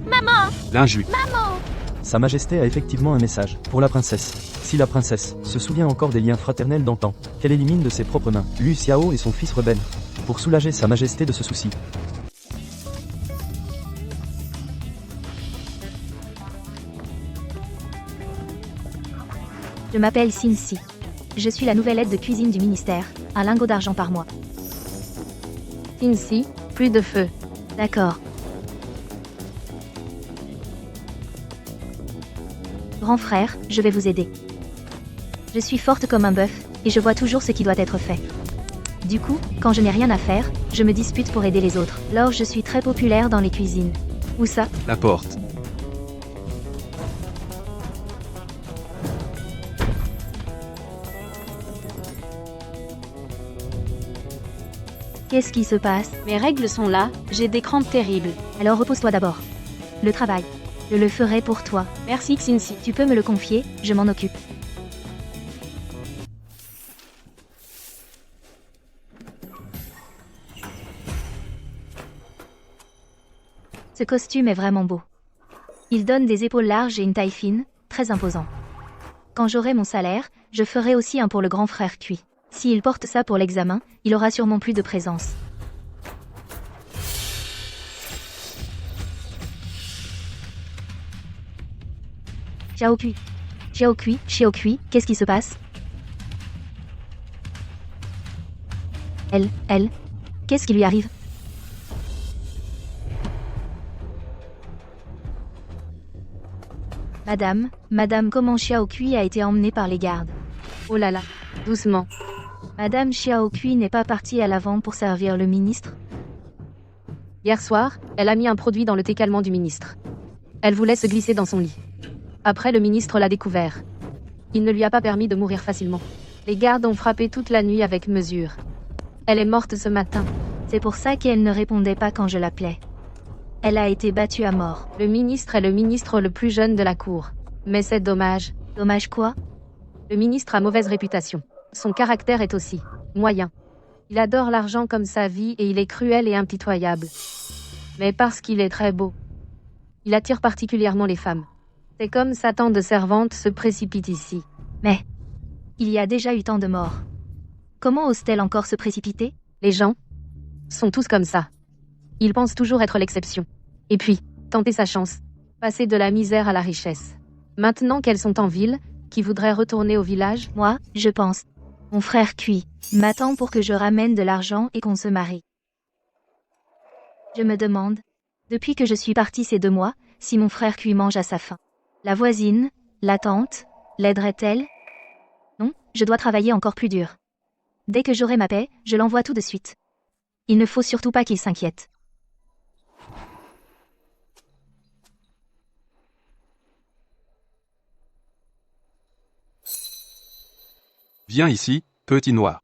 Maman! L'injure. Maman! Sa Majesté a effectivement un message pour la princesse. Si la princesse se souvient encore des liens fraternels d'antan, qu'elle élimine de ses propres mains Lu Xiao et son fils rebelle, pour soulager Sa Majesté de ce souci. Je m'appelle Xin Si. Je suis la nouvelle aide de cuisine du ministère, un lingot d'argent par mois. Xin Si, plus de feu. D'accord. Grand frère, je vais vous aider. Je suis forte comme un bœuf, et je vois toujours ce qui doit être fait. Du coup, quand je n'ai rien à faire, je me dispute pour aider les autres. Alors je suis très populaire dans les cuisines. Où ça? La porte. Qu'est-ce qui se passe? Mes règles sont là, j'ai des crampes terribles. Alors repose-toi d'abord. Le travail. Je le ferai pour toi. Merci Xin Si. Tu peux me le confier, je m'en occupe. Ce costume est vraiment beau. Il donne des épaules larges et une taille fine, très imposant. Quand j'aurai mon salaire, je ferai aussi un pour le grand frère cuit. S'il porte ça pour l'examen, il aura sûrement plus de présence. Xiao Kui. Xiao Kui, qu'est-ce qui se passe? Elle, qu'est-ce qui lui arrive? Madame, comment Xiao Kui a été emmenée par les gardes? Oh là là, doucement. Madame Xiao Kui n'est pas partie à l'avant pour servir le ministre? Hier soir, elle a mis un produit dans le thé calmant du ministre. Elle voulait se glisser dans son lit. Après, le ministre l'a découvert. Il ne lui a pas permis de mourir facilement. Les gardes ont frappé toute la nuit avec mesure. Elle est morte ce matin. C'est pour ça qu'elle ne répondait pas quand je l'appelais. Elle a été battue à mort. Le ministre est le ministre le plus jeune de la cour. Mais c'est dommage. Dommage quoi? Le ministre a mauvaise réputation. Son caractère est aussi moyen. Il adore l'argent comme sa vie et il est cruel et impitoyable. Mais parce qu'il est très beau. Il attire particulièrement les femmes. C'est comme Satan de servante se précipite ici. Mais il y a déjà eu tant de morts. Comment ose-t-elle encore se précipiter? Les gens sont tous comme ça. Ils pensent toujours être l'exception. Et puis, tenter sa chance. Passer de la misère à la richesse. Maintenant qu'elles sont en ville, qui voudraient retourner au village? Moi, je pense. Mon frère Kui m'attend pour que je ramène de l'argent et qu'on se marie. Je me demande, depuis que je suis partie ces 2 mois, si mon frère Kui mange à sa faim. La voisine, la tante, l'aiderait-elle? Non, je dois travailler encore plus dur. Dès que j'aurai ma paix, je l'envoie tout de suite. Il ne faut surtout pas qu'il s'inquiète. Viens ici, petit noir.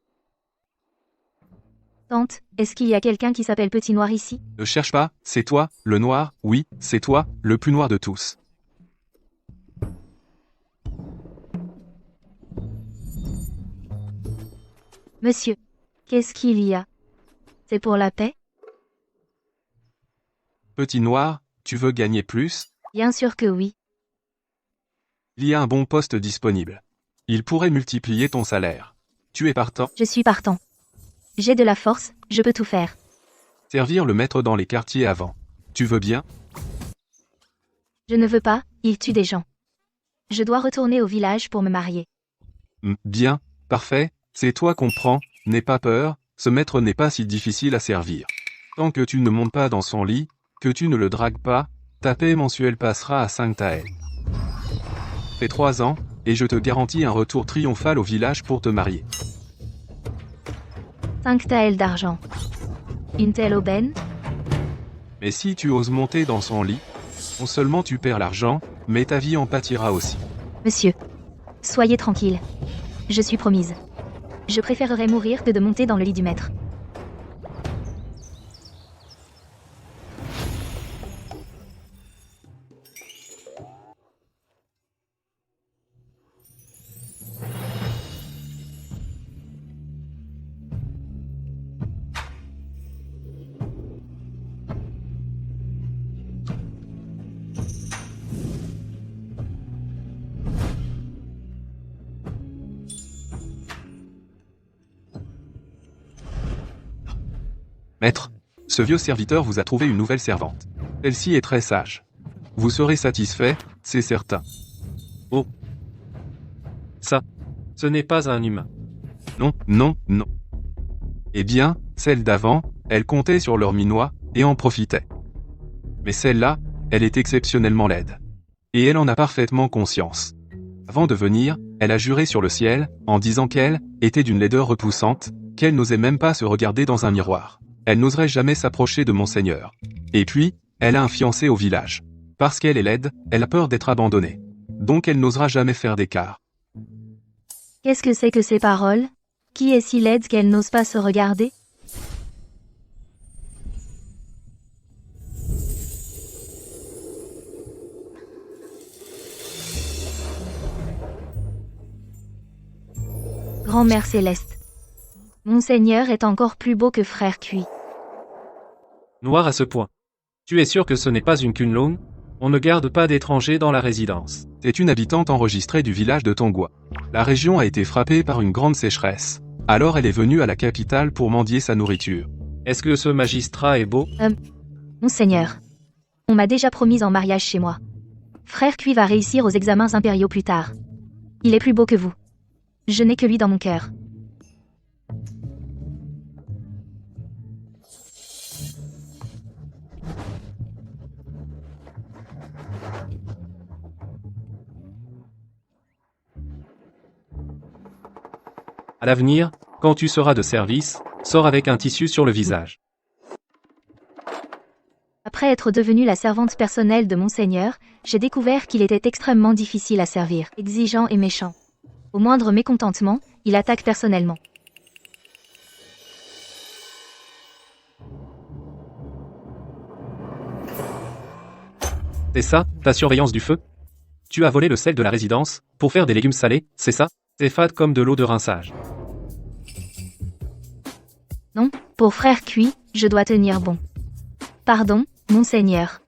Tante, est-ce qu'il y a quelqu'un qui s'appelle Petit Noir ici? Ne cherche pas, c'est toi, le noir, oui, c'est toi, le plus noir de tous. Monsieur, qu'est-ce qu'il y a? C'est pour la paix? Petit noir, tu veux gagner plus? Bien sûr que oui. Il y a un bon poste disponible. Il pourrait multiplier ton salaire. Tu es partant? Je suis partant. J'ai de la force, je peux tout faire. Servir le maître dans les quartiers avant. Tu veux bien? Je ne veux pas, il tue des gens. Je dois retourner au village pour me marier. Bien, parfait, c'est toi qu'on prend, n'aie pas peur, ce maître n'est pas si difficile à servir. Tant que tu ne montes pas dans son lit, que tu ne le dragues pas, ta paie mensuelle passera à 5 taels. Fais 3 ans, et je te garantis un retour triomphal au village pour te marier. 5 taels d'argent. Une telle aubaine? Mais si tu oses monter dans son lit, non seulement tu perds l'argent, mais ta vie en pâtira aussi. Monsieur, soyez tranquille. Je suis promise. Je préférerais mourir que de monter dans le lit du maître. ce vieux serviteur vous a trouvé une nouvelle servante. Celle-ci est très sage. Vous serez satisfait, c'est certain. Oh. Ça. Ce n'est pas un humain. Non, non, non. Eh bien, celle d'avant, elle comptait sur leur minois, et en profitait. Mais celle-là, elle est exceptionnellement laide. Et elle en a parfaitement conscience. Avant de venir, elle a juré sur le ciel, en disant qu'elle était d'une laideur repoussante, qu'elle n'osait même pas se regarder dans un miroir. Elle n'oserait jamais s'approcher de Monseigneur. Et puis, elle a un fiancé au village. Parce qu'elle est laide, elle a peur d'être abandonnée. Donc elle n'osera jamais faire d'écart. Qu'est-ce que c'est que ces paroles? Qui est si laide qu'elle n'ose pas se regarder? Grand-mère céleste. Monseigneur est encore plus beau que frère Cuit. Noir à ce point. Tu es sûr que ce n'est pas une Kunlun? On ne garde pas d'étrangers dans la résidence. C'est une habitante enregistrée du village de Tongua. La région a été frappée par une grande sécheresse. Alors elle est venue à la capitale pour mendier sa nourriture. Est-ce que ce magistrat est beau? Monseigneur. On m'a déjà promis en mariage chez moi. Frère Cuit va réussir aux examens impériaux plus tard. Il est plus beau que vous. Je n'ai que lui dans mon cœur. À l'avenir, quand tu seras de service, sors avec un tissu sur le visage. Après être devenue la servante personnelle de Monseigneur, j'ai découvert qu'il était extrêmement difficile à servir, exigeant et méchant. Au moindre mécontentement, il attaque personnellement. C'est ça, ta surveillance du feu? Tu as volé le sel de la résidence, pour faire des légumes salés, c'est ça? C'est fade comme de l'eau de rinçage. Non, pour frère Cuit, je dois tenir bon. Pardon, Monseigneur.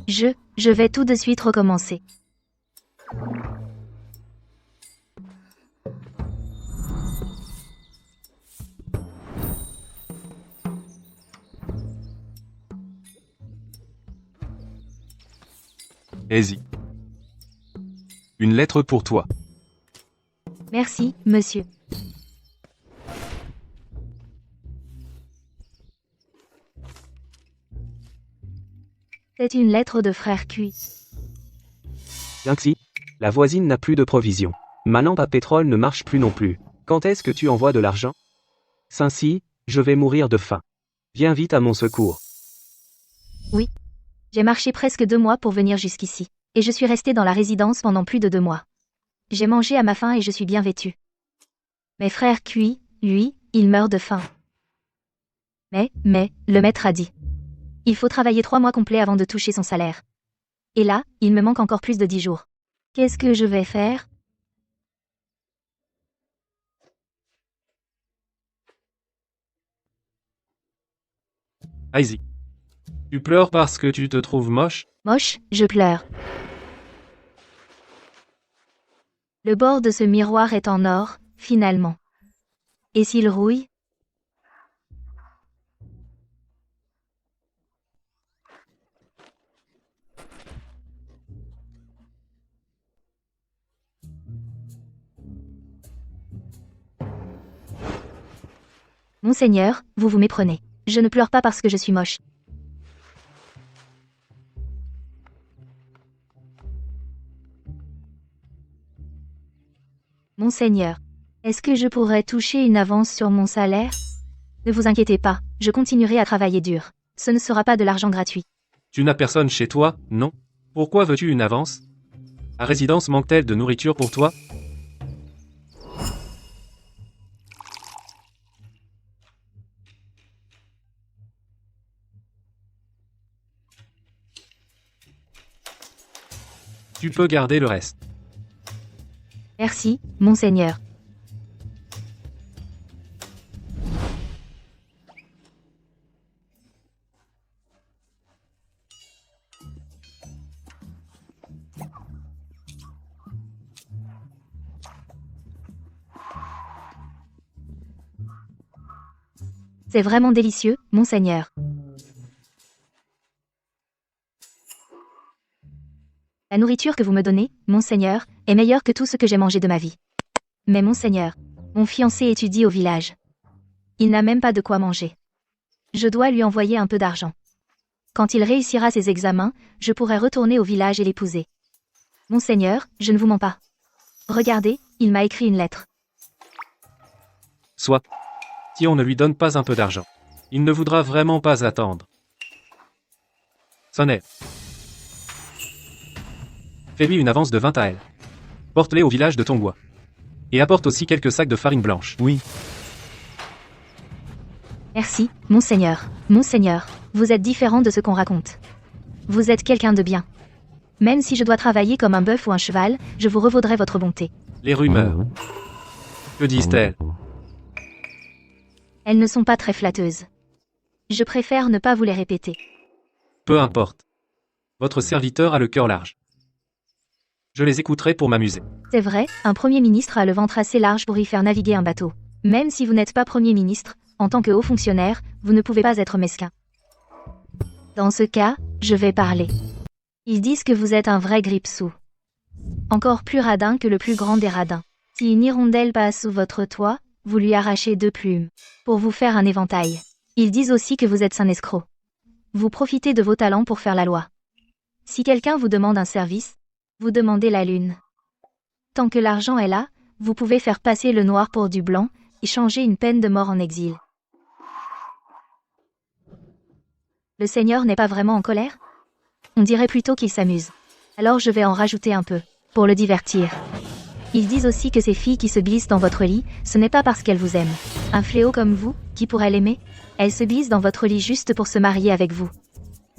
Je vais tout de suite recommencer. Aisy. Une lettre pour toi. Merci, monsieur. C'est une lettre de frère Cuit. Yinxi, la voisine n'a plus de provisions. Ma lampe à pétrole ne marche plus non plus. Quand est-ce que tu envoies de l'argent? Cincy, je vais mourir de faim. Viens vite à mon secours. Oui. J'ai marché presque 2 mois pour venir jusqu'ici. Et je suis resté dans la résidence pendant plus de 2 mois. J'ai mangé à ma faim et je suis bien vêtu. Mais frère Cuit, lui, il meurt de faim. Mais, le maître a dit. Il faut travailler 3 mois complets avant de toucher son salaire. Et là, il me manque encore plus de 10 jours. Qu'est-ce que je vais faire? Aisy. Tu pleures parce que tu te trouves moche? Moche, je pleure. Le bord de ce miroir est en or, finalement. Et s'il rouille? Monseigneur, vous vous méprenez. Je ne pleure pas parce que je suis moche. Monseigneur, est-ce que je pourrais toucher une avance sur mon salaire? Ne vous inquiétez pas, je continuerai à travailler dur. Ce ne sera pas de l'argent gratuit. Tu n'as personne chez toi, non? Pourquoi veux-tu une avance? La résidence manque-t-elle de nourriture pour toi? Tu peux garder le reste. Merci, Monseigneur. C'est vraiment délicieux, Monseigneur. La nourriture que vous me donnez, monseigneur, est meilleure que tout ce que j'ai mangé de ma vie. Mais monseigneur, mon fiancé étudie au village. Il n'a même pas de quoi manger. Je dois lui envoyer un peu d'argent. Quand il réussira ses examens, je pourrai retourner au village et l'épouser. Monseigneur, je ne vous mens pas. Regardez, il m'a écrit une lettre. Soit. Si on ne lui donne pas un peu d'argent, il ne voudra vraiment pas attendre. Sonnet. Fais-lui une avance de 20 à elle. Porte-les au village de Tongwa. Et apporte aussi quelques sacs de farine blanche. Oui, Merci, monseigneur. Monseigneur, vous êtes différent de ce qu'on raconte. Vous êtes quelqu'un de bien. Même si je dois travailler comme un bœuf ou un cheval, je vous revaudrai votre bonté. Les rumeurs. Que disent-elles? Elles ne sont pas très flatteuses. Je préfère ne pas vous les répéter. Peu importe. Votre serviteur a le cœur large. Je les écouterai pour m'amuser. C'est vrai, un premier ministre a le ventre assez large pour y faire naviguer un bateau. Même si vous n'êtes pas premier ministre, en tant que haut fonctionnaire, vous ne pouvez pas être mesquin. Dans ce cas, je vais parler. Ils disent que vous êtes un vrai grippe-sous. Encore plus radin que le plus grand des radins. Si une hirondelle passe sous votre toit, vous lui arrachez 2 plumes. Pour vous faire un éventail. Ils disent aussi que vous êtes un escroc. Vous profitez de vos talents pour faire la loi. Si quelqu'un vous demande un service, vous demandez la lune. Tant que l'argent est là, vous pouvez faire passer le noir pour du blanc, et changer une peine de mort en exil. Le Seigneur n'est pas vraiment en colère? On dirait plutôt qu'il s'amuse. Alors je vais en rajouter un peu, pour le divertir. Ils disent aussi que ces filles qui se glissent dans votre lit, ce n'est pas parce qu'elles vous aiment. Un fléau comme vous, qui pourrait l'aimer? Elles se glissent dans votre lit juste pour se marier avec vous.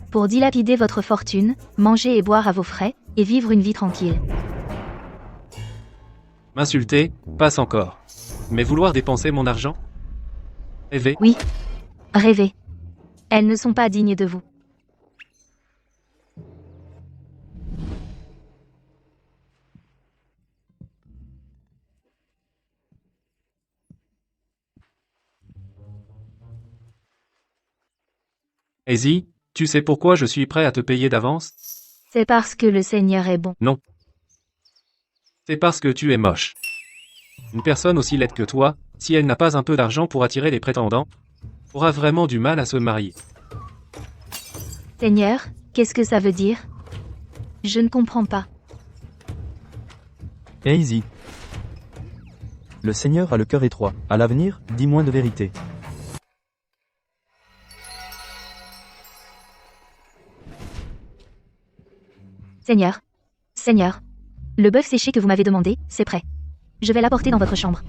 Pour dilapider votre fortune, manger et boire à vos frais, et vivre une vie tranquille. M'insulter, passe encore. Mais vouloir dépenser mon argent? Rêver? Oui. Rêvez. Elles ne sont pas dignes de vous. Easy, tu sais pourquoi je suis prêt à te payer d'avance? C'est parce que le Seigneur est bon. Non. C'est parce que tu es moche. Une personne aussi laide que toi, si elle n'a pas un peu d'argent pour attirer les prétendants, aura vraiment du mal à se marier. Seigneur, qu'est-ce que ça veut dire? Je ne comprends pas. Easy. Le Seigneur a le cœur étroit. À l'avenir, dis moins de vérité. Seigneur. Seigneur. Le bœuf séché que vous m'avez demandé, c'est prêt. Je vais l'apporter dans votre chambre.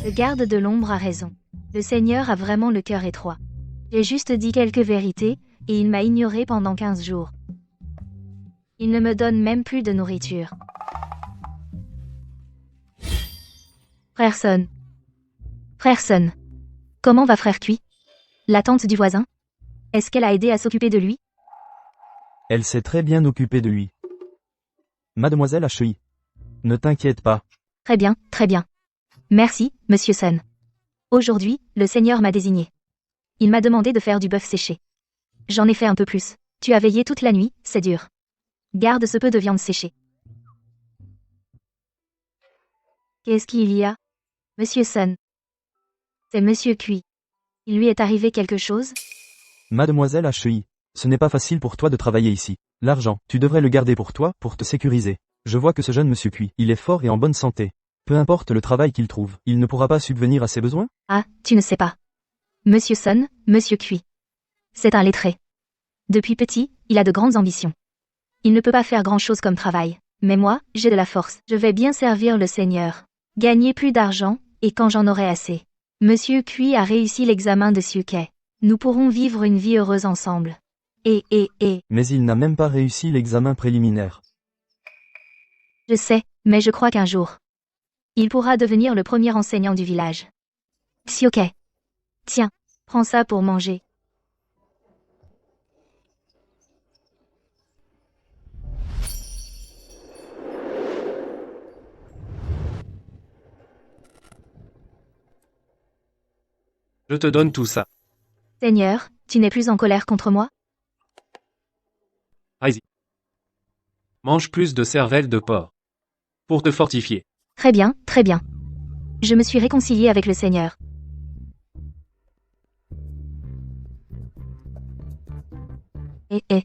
Le garde de l'ombre a raison. Le Seigneur a vraiment le cœur étroit. J'ai juste dit quelques vérités, et il m'a ignoré pendant 15 jours. Il ne me donne même plus de nourriture. Frère Son. Frère Son. Comment va frère Cui? La tante du voisin? Est-ce qu'elle a aidé à s'occuper de lui? Elle s'est très bien occupée de lui. Mademoiselle Achui. Ne t'inquiète pas. Très bien, très bien. Merci, monsieur Son. Aujourd'hui, le Seigneur m'a désigné. Il m'a demandé de faire du bœuf séché. J'en ai fait un peu plus. Tu as veillé toute la nuit, c'est dur. Garde ce peu de viande séchée. Qu'est-ce qu'il y a? Monsieur Son. C'est monsieur Cui. Il lui est arrivé quelque chose? Mademoiselle Achui. Ce n'est pas facile pour toi de travailler ici. L'argent, tu devrais le garder pour toi, pour te sécuriser. Je vois que ce jeune monsieur Cui, il est fort et en bonne santé. Peu importe le travail qu'il trouve, il ne pourra pas subvenir à ses besoins? Ah, tu ne sais pas. Monsieur Son, monsieur Cui. C'est un lettré. Depuis petit, il a de grandes ambitions. Il ne peut pas faire grand-chose comme travail. Mais moi, j'ai de la force. Je vais bien servir le Seigneur. Gagner plus d'argent, et quand j'en aurai assez. Monsieur Cui a réussi l'examen de Suquet. Nous pourrons vivre une vie heureuse ensemble. Et. Mais il n'a même pas réussi l'examen préliminaire. Je sais, mais je crois qu'un jour, il pourra devenir le premier enseignant du village. Sioke. Tiens, prends ça pour manger. Je te donne tout ça. Seigneur, Tu n'es plus en colère contre moi? Aizy. Mange plus de cervelle de porc. Pour te fortifier. Très bien, très bien. Je me suis réconcilié avec le Seigneur. Eh.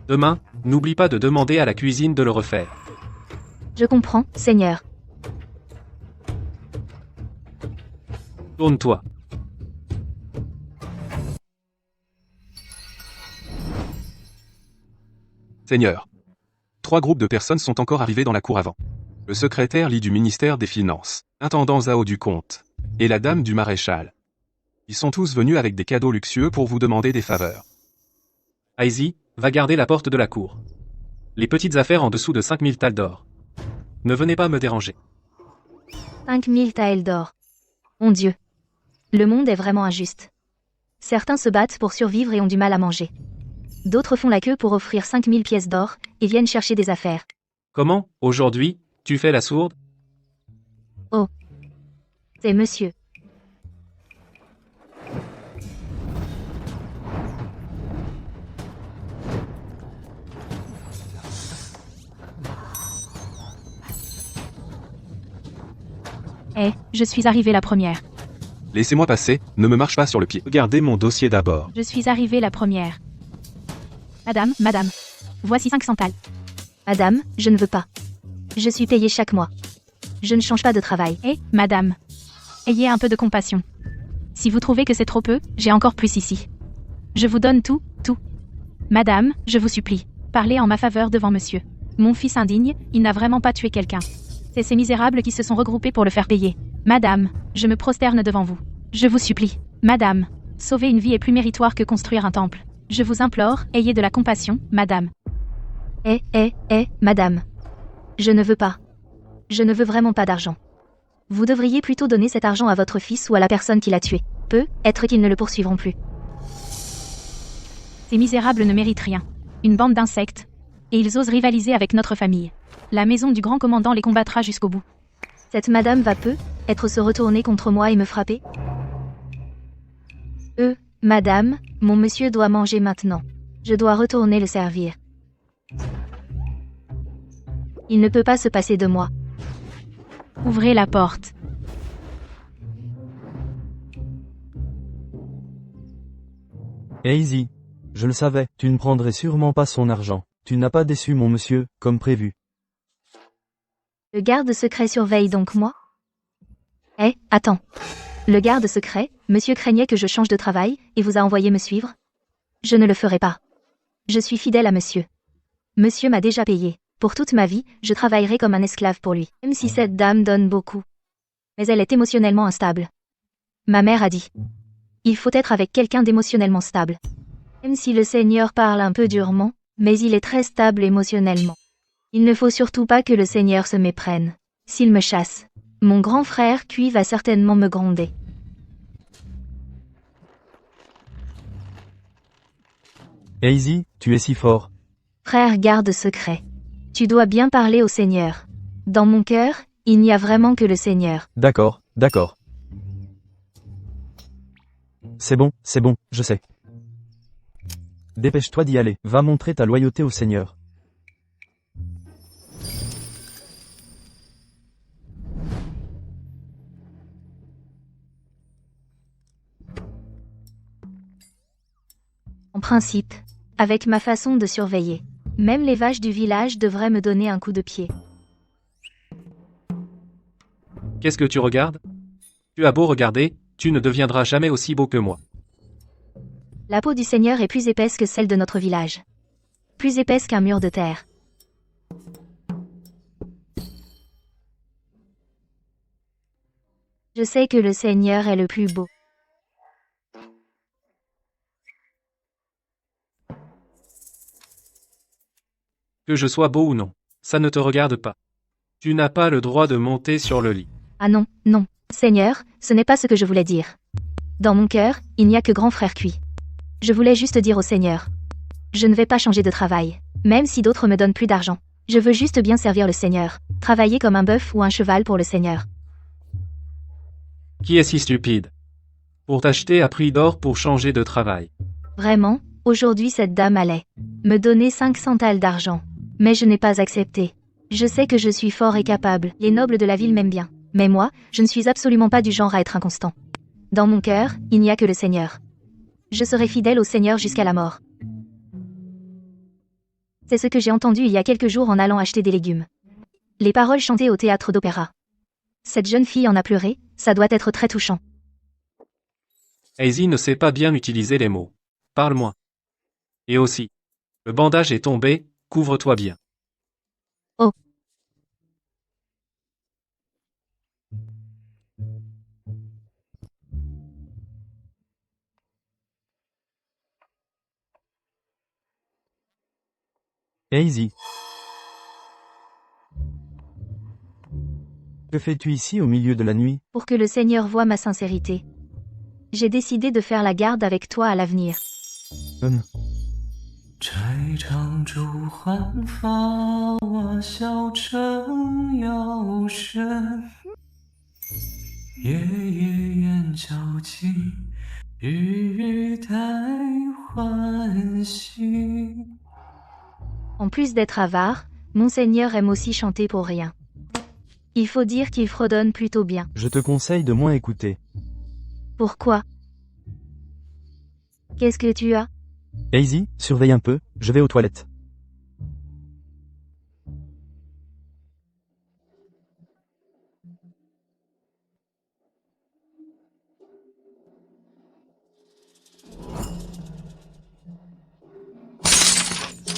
Demain, n'oublie pas de demander à la cuisine de le refaire. Je comprends, Seigneur. Tourne-toi. Seigneur. 3 groupes de personnes sont encore arrivés dans la cour avant. Le secrétaire lit du ministère des Finances, intendant Zhao du compte, et la dame du maréchal. Ils sont tous venus avec des cadeaux luxueux pour vous demander des faveurs. Aizy, va garder la porte de la cour. Les petites affaires en dessous de 5000 talles d'or. Ne venez pas me déranger. 5000 taels d'or. Mon Dieu. Le monde est vraiment injuste. Certains se battent pour survivre et ont du mal à manger. D'autres font la queue pour offrir 5000 pièces d'or et viennent chercher des affaires. Comment, aujourd'hui, tu fais la sourde? C'est monsieur. Je suis arrivée la première. Laissez-moi passer, ne me marche pas sur le pied. Regardez mon dossier d'abord. Je suis arrivée la première. Madame, voici 500 talles. Madame, je ne veux pas. Je suis payée chaque mois. Je ne change pas de travail. Madame, ayez un peu de compassion. Si vous trouvez que c'est trop peu, j'ai encore plus ici. Je vous donne tout. Madame, je vous supplie, parlez en ma faveur devant monsieur. Mon fils indigne, il n'a vraiment pas tué quelqu'un. C'est ces misérables qui se sont regroupés pour le faire payer. Madame, je me prosterne devant vous. Je vous supplie. Madame, sauver une vie est plus méritoire que construire un temple. Je vous implore, ayez de la compassion, madame. Madame. Je ne veux pas. Je ne veux vraiment pas d'argent. Vous devriez plutôt donner cet argent à votre fils ou à la personne qui l'a tué. Peut-être qu'ils ne le poursuivront plus. Ces misérables ne méritent rien. Une bande d'insectes. Et ils osent rivaliser avec notre famille. La maison du grand commandant les combattra jusqu'au bout. Cette madame va peut-être se retourner contre moi et me frapper? Madame, mon monsieur doit manger maintenant. Je dois retourner le servir. Il ne peut pas se passer de moi. Ouvrez la porte. Aizy. Je le savais, tu ne prendrais sûrement pas son argent. Tu n'as pas déçu mon monsieur, comme prévu. Le garde secret surveille donc moi? Attends. Le garde secret, monsieur craignait que je change de travail, et vous a envoyé me suivre? Je ne le ferai pas. Je suis fidèle à monsieur. Monsieur m'a déjà payé. Pour toute ma vie, je travaillerai comme un esclave pour lui, même si cette dame donne beaucoup. Mais elle est émotionnellement instable. Ma mère a dit. Il faut être avec quelqu'un d'émotionnellement stable. Même si le Seigneur parle un peu durement, mais il est très stable émotionnellement. Il ne faut surtout pas que le Seigneur se méprenne. S'il me chasse, mon grand frère Cui va certainement me gronder. Aizy, tu es si fort. Frère garde secret. Tu dois bien parler au Seigneur. Dans mon cœur, il n'y a vraiment que le Seigneur. D'accord. C'est bon, je sais. Dépêche-toi d'y aller, va montrer ta loyauté au Seigneur. En principe, avec ma façon de surveiller, même les vaches du village devraient me donner un coup de pied. Qu'est-ce que tu regardes? Tu as beau regarder, tu ne deviendras jamais aussi beau que moi. La peau du Seigneur est plus épaisse que celle de notre village. Plus épaisse qu'un mur de terre. Je sais que le Seigneur est le plus beau. Que je sois beau ou non, ça ne te regarde pas. Tu n'as pas le droit de monter sur le lit. Ah non, Seigneur, ce n'est pas ce que je voulais dire. Dans mon cœur, il n'y a que grand frère Cui. Je voulais juste dire au Seigneur. Je ne vais pas changer de travail. même si d'autres me donnent plus d'argent. Je veux juste bien servir le Seigneur, travailler comme un bœuf ou un cheval pour le Seigneur. Qui est si stupide? Pour t'acheter à prix d'or pour changer de travail. Vraiment, aujourd'hui cette dame allait me donner 5 centales d'argent. Mais je n'ai pas accepté. Je sais que je suis fort et capable. Les nobles de la ville m'aiment bien. Mais moi, je ne suis absolument pas du genre à être inconstant. Dans mon cœur, il n'y a que le Seigneur. Je serai fidèle au Seigneur jusqu'à la mort. C'est ce que j'ai entendu il y a quelques jours en allant acheter des légumes. Les paroles chantées au théâtre d'opéra. Cette jeune fille en a pleuré, ça doit être très touchant. Hazy ne sait pas bien utiliser les mots. Parle-moi. Et aussi. Le bandage est tombé, couvre-toi bien. Oh. Hazy. Que fais-tu ici au milieu de la nuit? Pour que le Seigneur voie ma sincérité. J'ai décidé de faire la garde avec toi à l'avenir. 这一场烛幻发，我笑成幽深。夜夜眼交集，日日待欢喜。 En plus d'être avare, Monseigneur aime aussi chanter pour rien. Il faut dire qu'il fredonne plutôt bien. Je te conseille de moins écouter. Pourquoi? Qu'est-ce que tu as? Hazy, surveille un peu, je vais aux toilettes.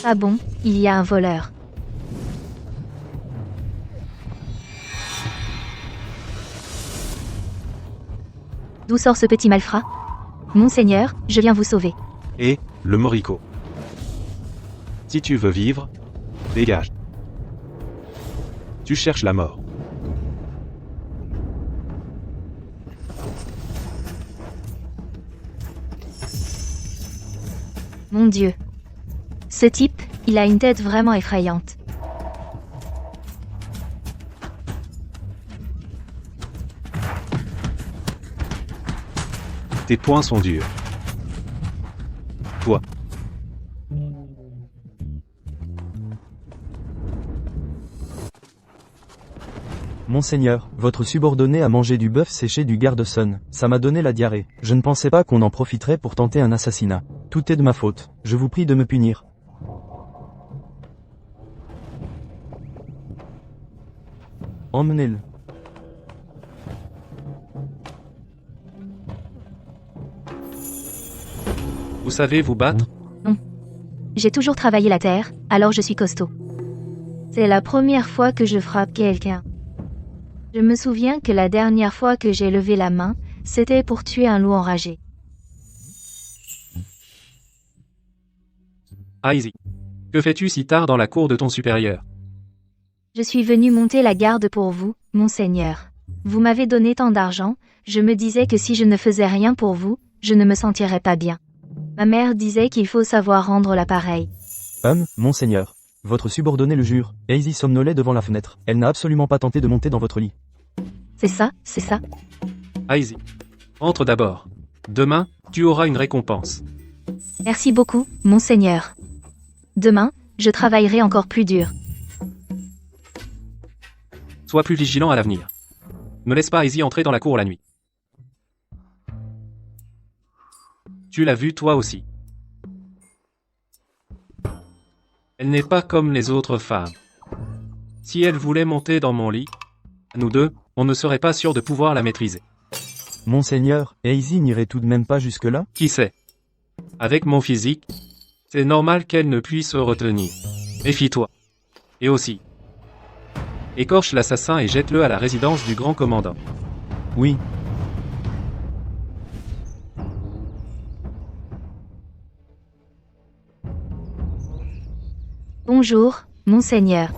Ah bon, il y a un voleur. D'où sort ce petit malfrat? Monseigneur, je viens vous sauver. Et, le moricaud. Si tu veux vivre, dégage. Tu cherches la mort. Mon Dieu. Ce type, il a une tête vraiment effrayante. Tes poings sont durs. Toi. Monseigneur, votre subordonné a mangé du bœuf séché du garde-son. Ça m'a donné la diarrhée. Je ne pensais pas qu'on en profiterait pour tenter un assassinat. Tout est de ma faute. Je vous prie de me punir. Emmenez-le. Vous savez vous battre? J'ai toujours travaillé la terre, alors je suis costaud. C'est la première fois que je frappe quelqu'un. Je me souviens que la dernière fois que j'ai levé la main, c'était pour tuer un loup enragé. Hazy. Que fais-tu si tard dans la cour de ton supérieur? Je suis venu monter la garde pour vous, Monseigneur. Vous m'avez donné tant d'argent, je me disais que si je ne faisais rien pour vous, je ne me sentirais pas bien. Ma mère disait qu'il faut savoir rendre l'appareil. Monseigneur. Votre subordonné le jure. Hazy somnolait devant la fenêtre. Elle n'a absolument pas tenté de monter dans votre lit. C'est ça, c'est ça. Hazy. Entre d'abord. Demain, tu auras une récompense. Merci beaucoup, Monseigneur. Demain, je travaillerai encore plus dur. Sois plus vigilant à l'avenir. Ne laisse pas Hazy entrer dans la cour la nuit. Tu l'as vu toi aussi. Elle n'est pas comme les autres femmes. Si elle voulait monter dans mon lit, nous deux, on ne serait pas sûr de pouvoir la maîtriser. Monseigneur, Hazy n'irait tout de même pas jusque-là? Qui sait? Avec mon physique, c'est normal qu'elle ne puisse se retenir. Méfie-toi. Et aussi, écorche l'assassin et jette-le à la résidence du grand commandant. Oui. Bonjour, Monseigneur.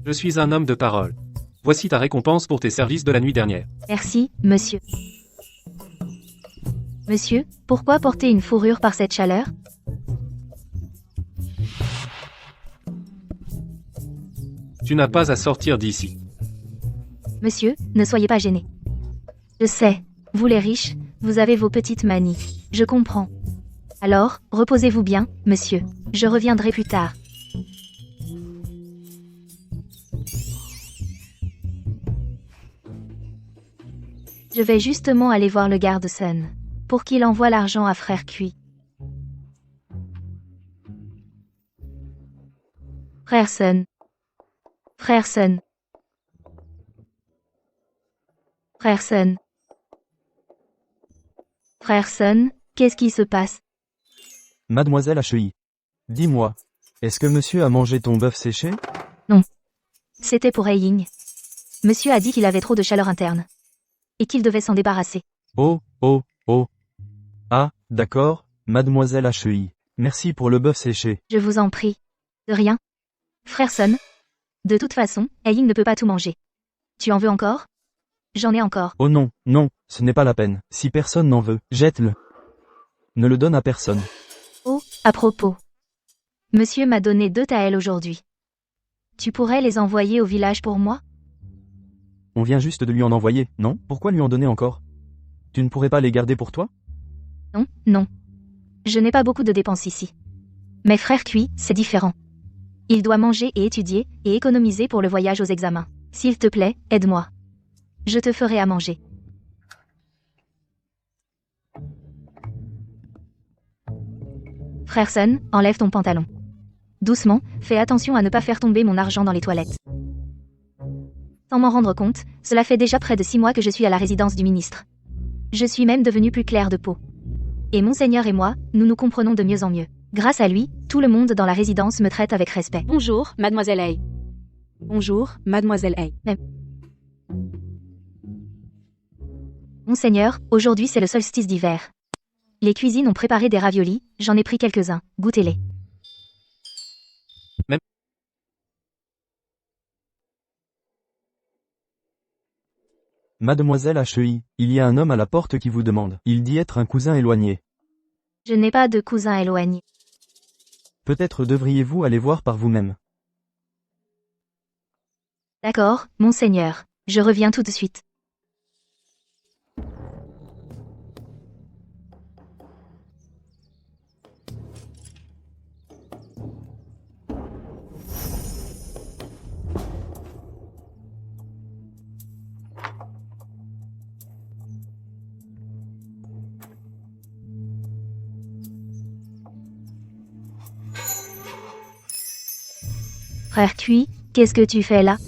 Je suis un homme de parole. Voici ta récompense pour tes services de la nuit dernière. Merci, monsieur. Monsieur, pourquoi porter une fourrure par cette chaleur? Tu n'as pas à sortir d'ici. Monsieur, ne soyez pas gêné. Je sais, vous les riches, vous avez vos petites manies. Je comprends. Alors, reposez-vous bien, monsieur. Je reviendrai plus tard. Je vais justement aller voir le garde Sun, pour qu'il envoie l'argent à frère Cui. Frère Sun. Frère Sun. Frère Sun. Frère Sun, qu'est-ce qui se passe? Mademoiselle HEI. Dis-moi, est-ce que monsieur a mangé ton bœuf séché? C'était pour Ying. Monsieur a dit qu'il avait trop de chaleur interne. Et qu'il devait s'en débarrasser. Oh, oh, oh. Ah, d'accord, mademoiselle HEI. Merci pour le bœuf séché. Je vous en prie. De rien. Frère Sun. De toute façon, Ying ne peut pas tout manger. Tu en veux encore? J'en ai encore. Oh non, non, ce n'est pas la peine. Si personne n'en veut, jette-le. Ne le donne à personne. Oh, à propos. Monsieur m'a donné 2 taels aujourd'hui. Tu pourrais les envoyer au village pour moi? On vient juste de lui en envoyer, non? Pourquoi lui en donner encore? Tu ne pourrais pas les garder pour toi? Non, non. Je n'ai pas beaucoup de dépenses ici. Mais frère Cui, c'est différent. Il doit manger et étudier, et économiser pour le voyage aux examens. S'il te plaît, aide-moi. Je te ferai à manger. Frère Sun, enlève ton pantalon. Doucement, fais attention à ne pas faire tomber mon argent dans les toilettes. Sans m'en rendre compte, cela fait déjà près de 6 mois que je suis à la résidence du ministre. Je suis même devenue plus claire de peau. Et Monseigneur et moi, nous nous comprenons de mieux en mieux. Grâce à lui, tout le monde dans la résidence me traite avec respect. Bonjour, mademoiselle Hay. Bonjour, mademoiselle Hay. Monseigneur, aujourd'hui c'est le solstice d'hiver. Les cuisines ont préparé des raviolis, j'en ai pris quelques-uns, goûtez-les. Mademoiselle HEI, il y a un homme à la porte qui vous demande. Il dit être un cousin éloigné. Je n'ai pas de cousin éloigné. Peut-être devriez-vous aller voir par vous-même. D'accord, Monseigneur. Je reviens tout de suite. Frère Cui, qu'est-ce que tu fais là?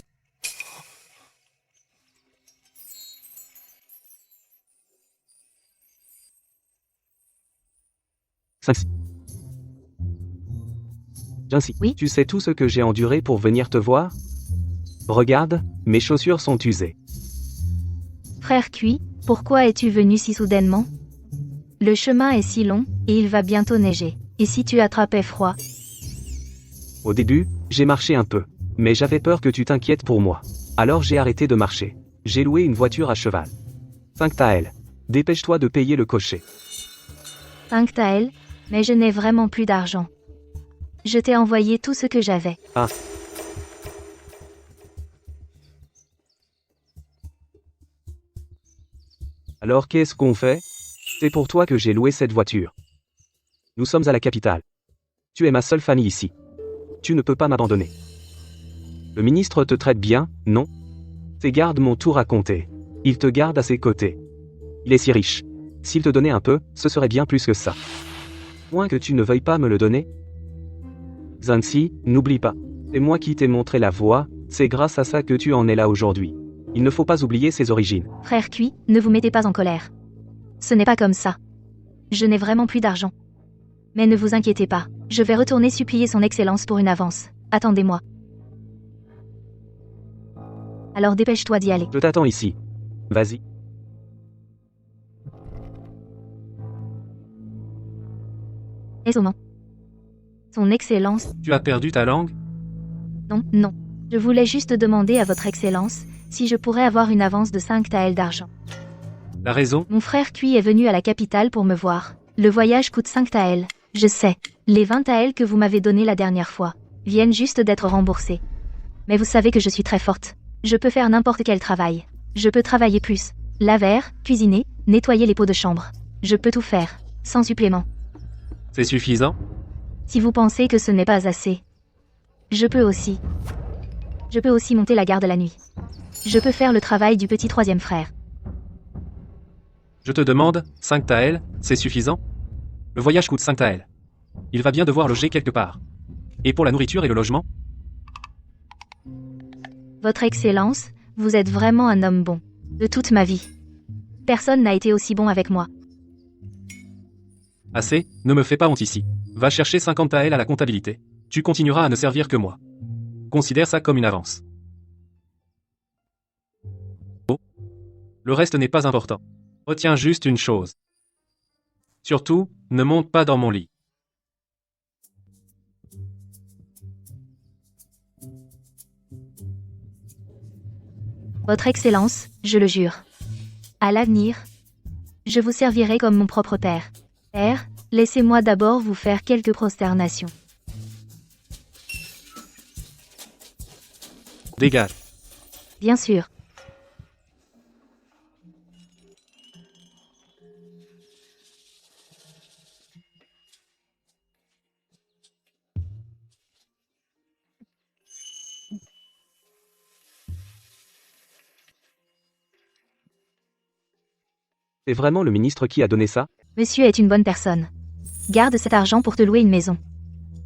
Ainsi, Oui. tu sais tout ce que j'ai enduré pour venir te voir? Regarde, mes chaussures sont usées. Frère Cui, pourquoi es-tu venu si soudainement? Le chemin est si long, et il va bientôt neiger. Et si tu attrapais froid? Au début, j'ai marché un peu. Mais j'avais peur que tu t'inquiètes pour moi. Alors j'ai arrêté de marcher. J'ai loué une voiture à cheval. 5 taels. Dépêche-toi de payer le cocher. 5 taels? Mais je n'ai vraiment plus d'argent. Je t'ai envoyé tout ce que j'avais. Ah. Alors qu'est-ce qu'on fait? C'est pour toi que j'ai loué cette voiture. Nous sommes à la capitale. Tu es ma seule famille ici. Tu ne peux pas m'abandonner. Le ministre te traite bien, non? Ses gardes m'ont tout raconté. Il te garde à ses côtés. Il est si riche. S'il te donnait un peu, ce serait bien plus que ça. Moins que tu ne veuilles pas me le donner? Zansi, n'oublie pas. C'est moi qui t'ai montré la voie, c'est grâce à ça que tu en es là aujourd'hui. Il ne faut pas oublier ses origines. Frère Cui, ne vous mettez pas en colère. Ce n'est pas comme ça. Je n'ai vraiment plus d'argent. Mais ne vous inquiétez pas, je vais retourner supplier son excellence pour une avance. Attendez-moi. Alors dépêche-toi d'y aller. Je t'attends ici. Vas-y. Et au moment. Son excellence. Tu as perdu ta langue? Non, non. Je voulais juste demander à votre excellence Si je pourrais avoir une avance de 5 taels d'argent. La raison? Mon frère Cui est venu à la capitale pour me voir. Le voyage coûte 5 taels. Je sais. Les 20 taels que vous m'avez donnés la dernière fois viennent juste d'être remboursés. Mais vous savez que je suis très forte. Je peux faire n'importe quel travail. Je peux travailler plus. Laver, cuisiner, nettoyer les pots de chambre. Je peux tout faire, sans supplément. C'est suffisant? Si vous pensez que ce n'est pas assez. Je peux aussi monter la garde la nuit. Je peux faire le travail du petit troisième frère. Je te demande, 5 taels, c'est suffisant? Le voyage coûte 5 taels. Il va bien devoir loger quelque part. Et pour la nourriture et le logement? Votre Excellence, vous êtes vraiment un homme bon. De toute ma vie. Personne n'a été aussi bon avec moi. Assez, ne me fais pas honte ici. Va chercher 50 taels à la comptabilité. Tu continueras à ne servir que moi. Considère ça comme une avance. Oh. Le reste n'est pas important. Retiens juste une chose. Surtout, ne monte pas dans mon lit. Votre Excellence, je le jure. À l'avenir, je vous servirai comme mon propre père. Père, laissez-moi d'abord vous faire quelques prosternations. Dégage. Bien sûr. C'est vraiment le ministre qui a donné ça? Monsieur est une bonne personne. Garde cet argent pour te louer une maison.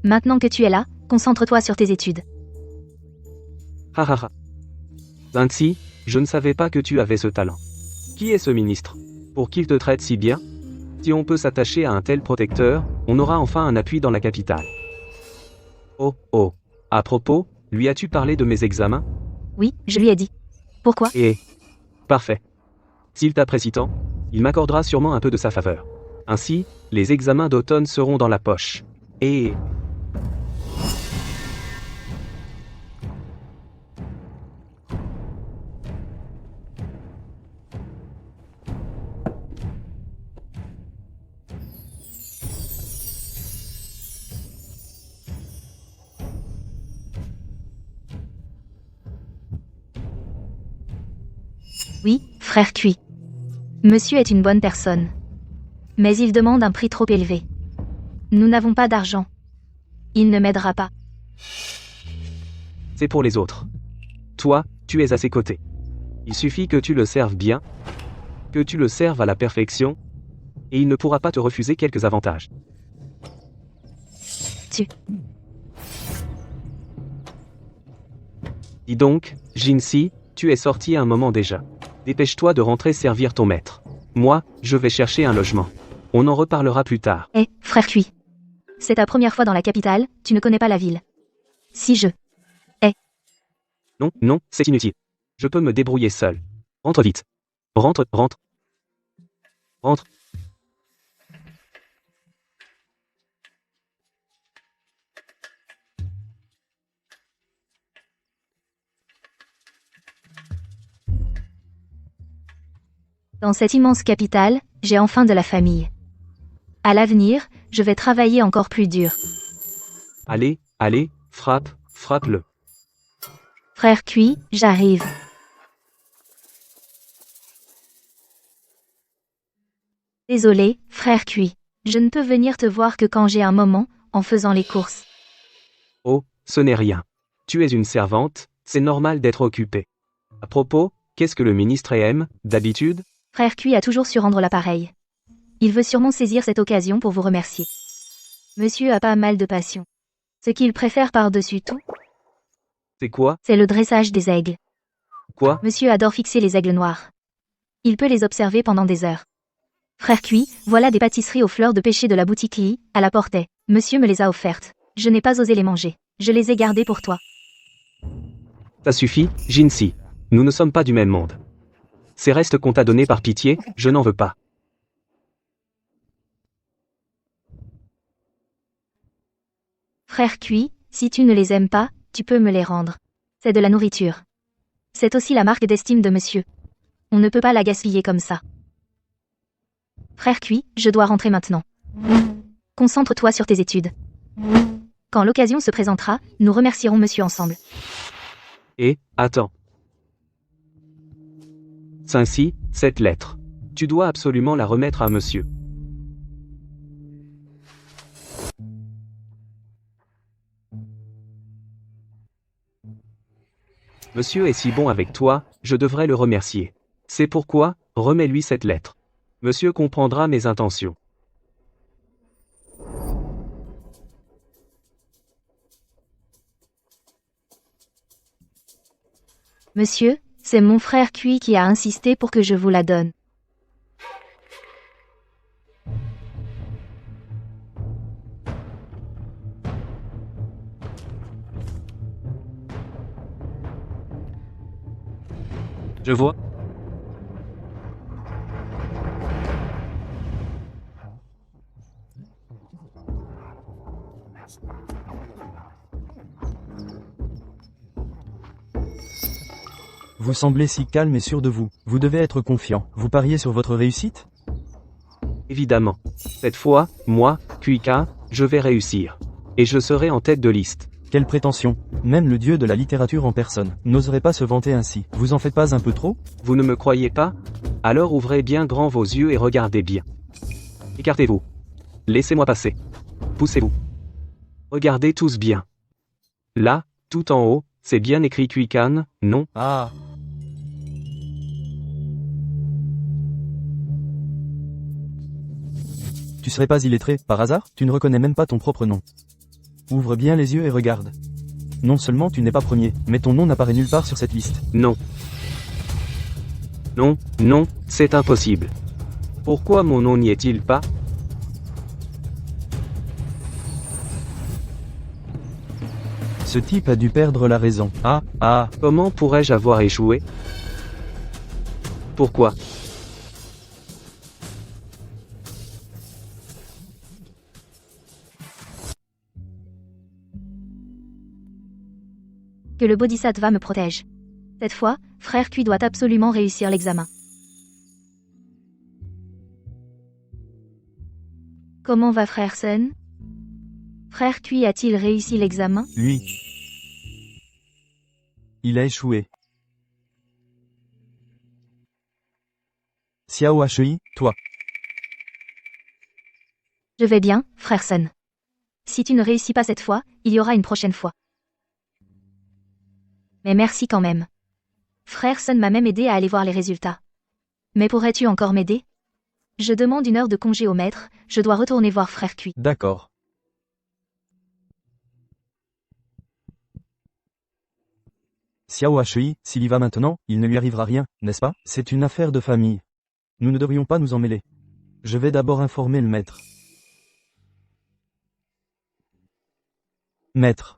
Maintenant que tu es là, concentre-toi sur tes études. Ha ha ha. Ainsi, je ne savais pas que tu avais ce talent. Qui est ce ministre? Pour qu'il te traite si bien? Si on peut s'attacher à un tel protecteur, on aura enfin un appui dans la capitale. Oh, oh. À propos, lui as-tu parlé de mes examens? Oui, je lui ai dit. Pourquoi? Parfait. S'il t'apprécie tant, il m'accordera sûrement un peu de sa faveur. Ainsi, les examens d'automne seront dans la poche. Et... Oui, frère Cui. Monsieur est une bonne personne. Mais il demande un prix trop élevé. Nous n'avons pas d'argent. Il ne m'aidera pas. c'est pour les autres. Toi, tu es à ses côtés. Il suffit que tu le serves bien, que tu le serves à la perfection, et il ne pourra pas te refuser quelques avantages. Dis donc, Jinsi, tu es sorti un moment déjà. Dépêche-toi de rentrer servir ton maître. Moi, je vais chercher un logement. On en reparlera plus tard. Frère Cui. C'est ta première fois dans la capitale, tu ne connais pas la ville. Si je... Non, non, c'est inutile. Je peux me débrouiller seul. Rentre vite. Rentre. Dans cette immense capitale, j'ai enfin de la famille. À l'avenir, je vais travailler encore plus dur. Allez, frappe-le. Frère Cui, j'arrive. Désolé, frère Cui. Je ne peux venir te voir que quand j'ai un moment, en faisant les courses. Oh, ce n'est rien. Tu es une servante, c'est normal d'être occupée. À propos, qu'est-ce que le ministre aime, d'habitude? Frère Cui a toujours su rendre l'appareil. Il veut sûrement saisir cette occasion pour vous remercier. Monsieur a pas mal de passion. Ce qu'il préfère par-dessus tout, C'est quoi? c'est le dressage des aigles. Quoi? Monsieur adore fixer les aigles noirs. Il peut les observer pendant des heures. Frère Cui, voilà des pâtisseries aux fleurs de pêcher de la boutique Lee, à la portée. Monsieur me les a offertes. Je n'ai pas osé les manger. Je les ai gardées pour toi. Ça suffit, Jinsi. Nous ne sommes pas du même monde. Ces restes qu'on t'a donnés par pitié, je n'en veux pas. Frère Cui, si tu ne les aimes pas, tu peux me les rendre. C'est de la nourriture. C'est aussi la marque d'estime de monsieur. On ne peut pas la gaspiller comme ça. Frère Cui, je dois rentrer maintenant. Concentre-toi sur tes études. Quand l'occasion se présentera, nous remercierons monsieur ensemble. Et, attends. Ainsi, cette lettre. Tu dois absolument la remettre à monsieur. Monsieur est si bon avec toi, je devrais le remercier. C'est pourquoi, remets-lui cette lettre. Monsieur comprendra mes intentions. Monsieur, c'est mon frère Cui qui a insisté pour que je vous la donne. Je vois. Vous semblez si calme et sûr de vous. Vous devez être confiant. Vous pariez sur votre réussite? Évidemment. Cette fois, moi, Kuika, je vais réussir. Et je serai en tête de liste. Quelle prétention. Même le dieu de la littérature en personne n'oserait pas se vanter ainsi. Vous en faites pas un peu trop? Vous ne me croyez pas? Alors ouvrez bien grand vos yeux et regardez bien. Écartez-vous. Laissez-moi passer. Poussez-vous. Regardez tous bien. Là, tout en haut, c'est bien écrit Kuikan, non? Ah. Tu serais pas illettré, par hasard? Tu ne reconnais même pas ton propre nom. Ouvre bien les yeux et regarde. Non seulement tu n'es pas premier, mais ton nom n'apparaît nulle part sur cette liste. Non. Non, non, c'est impossible. Pourquoi mon nom n'y est-il pas? Ce type a dû perdre la raison. Ah. Comment pourrais-je avoir échoué? Pourquoi? Que le Bodhisattva me protège. Cette fois, frère Cui doit absolument réussir l'examen. Comment va frère Sun? Frère Cui a-t-il réussi l'examen? Lui. Il a échoué. Xiao Hui, toi. Je vais bien, frère Sun. Si tu ne réussis pas cette fois, il y aura une prochaine fois. Mais merci quand même. Frère Sun m'a même aidé à aller voir les résultats. Mais pourrais-tu encore m'aider? Je demande 1 heure de congé au maître, je dois retourner voir frère Cui. D'accord. Xiao Hui, s'il y va maintenant, il ne lui arrivera rien, n'est-ce pas? C'est une affaire de famille. Nous ne devrions pas nous en mêler. Je vais d'abord informer le maître. Maître.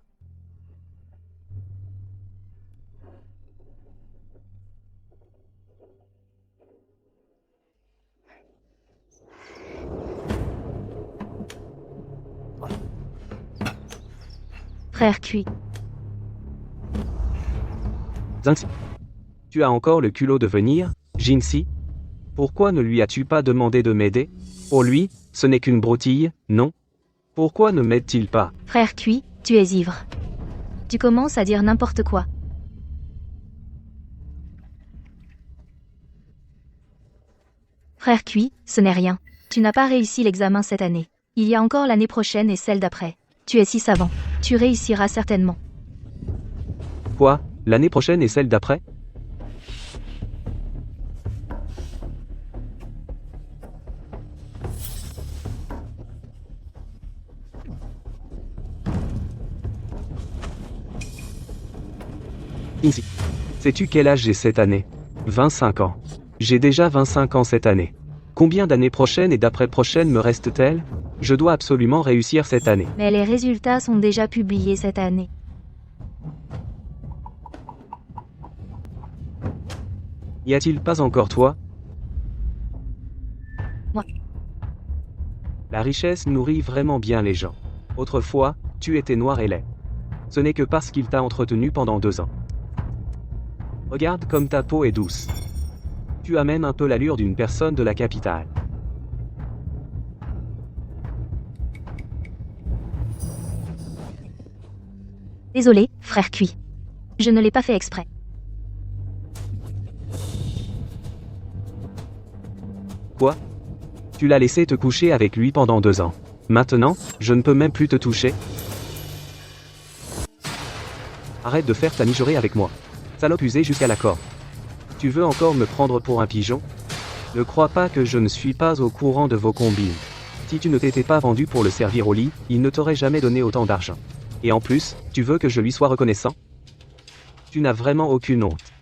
Frère Cui. Zinxi. Tu as encore le culot de venir, Jinxi? Pourquoi ne lui as-tu pas demandé de m'aider? Pour lui, ce n'est qu'une broutille, non? Pourquoi ne m'aide-t-il pas? Frère Cui, tu es ivre. Tu commences à dire n'importe quoi. Frère Cui, ce n'est rien. Tu n'as pas réussi l'examen cette année. Il y a encore l'année prochaine et celle d'après. Tu es si savant. Tu réussiras certainement. Quoi? L'année prochaine et celle d'après? Ici. Sais-tu quel âge j'ai cette année? 25 ans. J'ai déjà 25 ans cette année. Combien d'années prochaines et d'après-prochaines me reste-t-elle? Je dois absolument réussir cette année. Mais les résultats sont déjà publiés cette année. Y a-t-il pas encore toi? Moi. La richesse nourrit vraiment bien les gens. Autrefois, tu étais noir et laid. Ce n'est que parce qu'il t'a entretenu pendant 2 ans. Regarde comme ta peau est douce. Tu as même un peu l'allure d'une personne de la capitale. Désolé, frère Cui. Je ne l'ai pas fait exprès. Quoi? Tu l'as laissé te coucher avec lui pendant 2 ans. Maintenant, je ne peux même plus te toucher? Arrête de faire ta mijaurée avec moi. Salope usée jusqu'à la corde. Tu veux encore me prendre pour un pigeon? Ne crois pas que je ne suis pas au courant de vos combines. Si tu ne t'étais pas vendu pour le servir au lit, il ne t'aurait jamais donné autant d'argent. Et en plus, tu veux que je lui sois reconnaissant? Tu n'as vraiment aucune honte.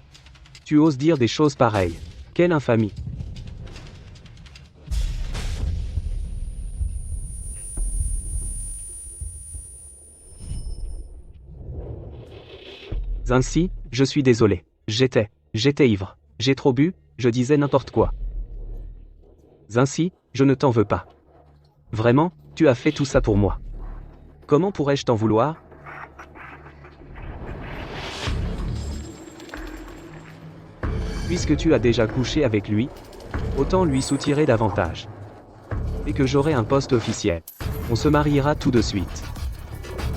Tu oses dire des choses pareilles. Quelle infamie. Ainsi, je suis désolé. J'étais ivre. J'ai trop bu, je disais n'importe quoi. Ainsi, je ne t'en veux pas. Vraiment, tu as fait tout ça pour moi. Comment pourrais-je t'en vouloir? Puisque tu as déjà couché avec lui, autant lui soutirer davantage. Et que j'aurai un poste officiel. On se mariera tout de suite.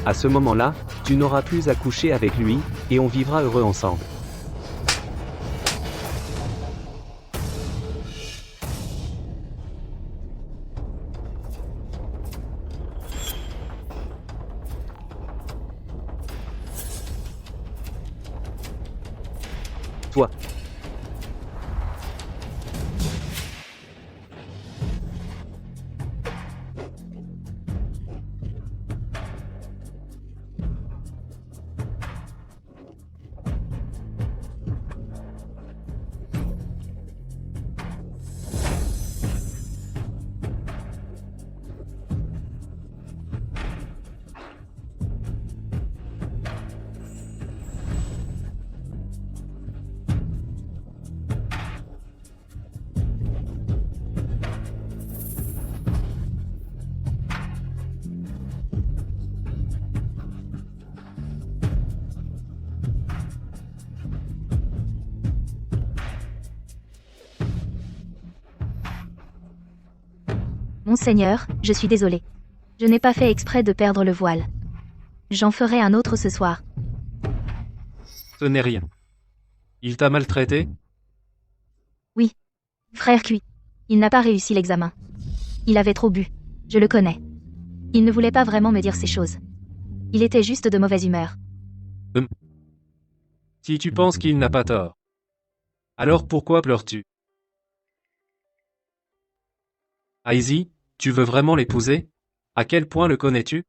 À ce moment-là, tu n'auras plus à coucher avec lui, et on vivra heureux ensemble. Toi. Monseigneur, je suis désolé. Je n'ai pas fait exprès de perdre le voile. J'en ferai un autre ce soir. Ce n'est rien. Il t'a maltraité? Oui. Frère Cui. Il n'a pas réussi l'examen. Il avait trop bu. Je le connais. Il ne voulait pas vraiment me dire ces choses. Il était juste de mauvaise humeur. Si tu penses qu'il n'a pas tort. Alors pourquoi pleures-tu? Aizy, tu veux vraiment l'épouser? À quel point le connais-tu?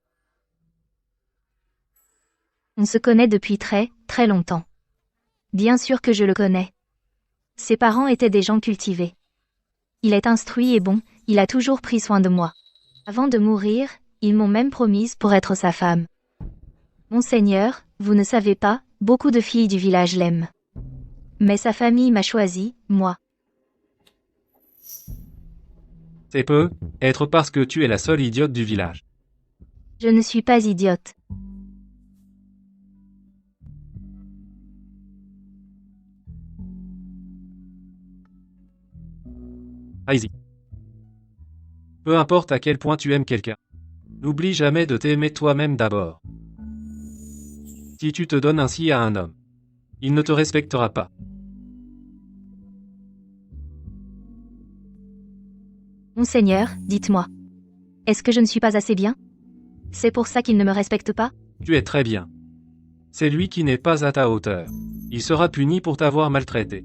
On se connaît depuis très, très longtemps. Bien sûr que je le connais. Ses parents étaient des gens cultivés. Il est instruit et bon, il a toujours pris soin de moi. Avant de mourir, ils m'ont même promise pour être sa femme. Monseigneur, vous ne savez pas, beaucoup de filles du village l'aiment. Mais sa famille m'a choisi, moi. C'est peu, être parce que tu es la seule idiote du village. Je ne suis pas idiote. Aizy. Peu importe à quel point tu aimes quelqu'un. N'oublie jamais de t'aimer toi-même d'abord. Si tu te donnes ainsi à un homme, il ne te respectera pas. Monseigneur, dites-moi. Est-ce que je ne suis pas assez bien? C'est pour ça qu'il ne me respecte pas? Tu es très bien. C'est lui qui n'est pas à ta hauteur. Il sera puni pour t'avoir maltraité.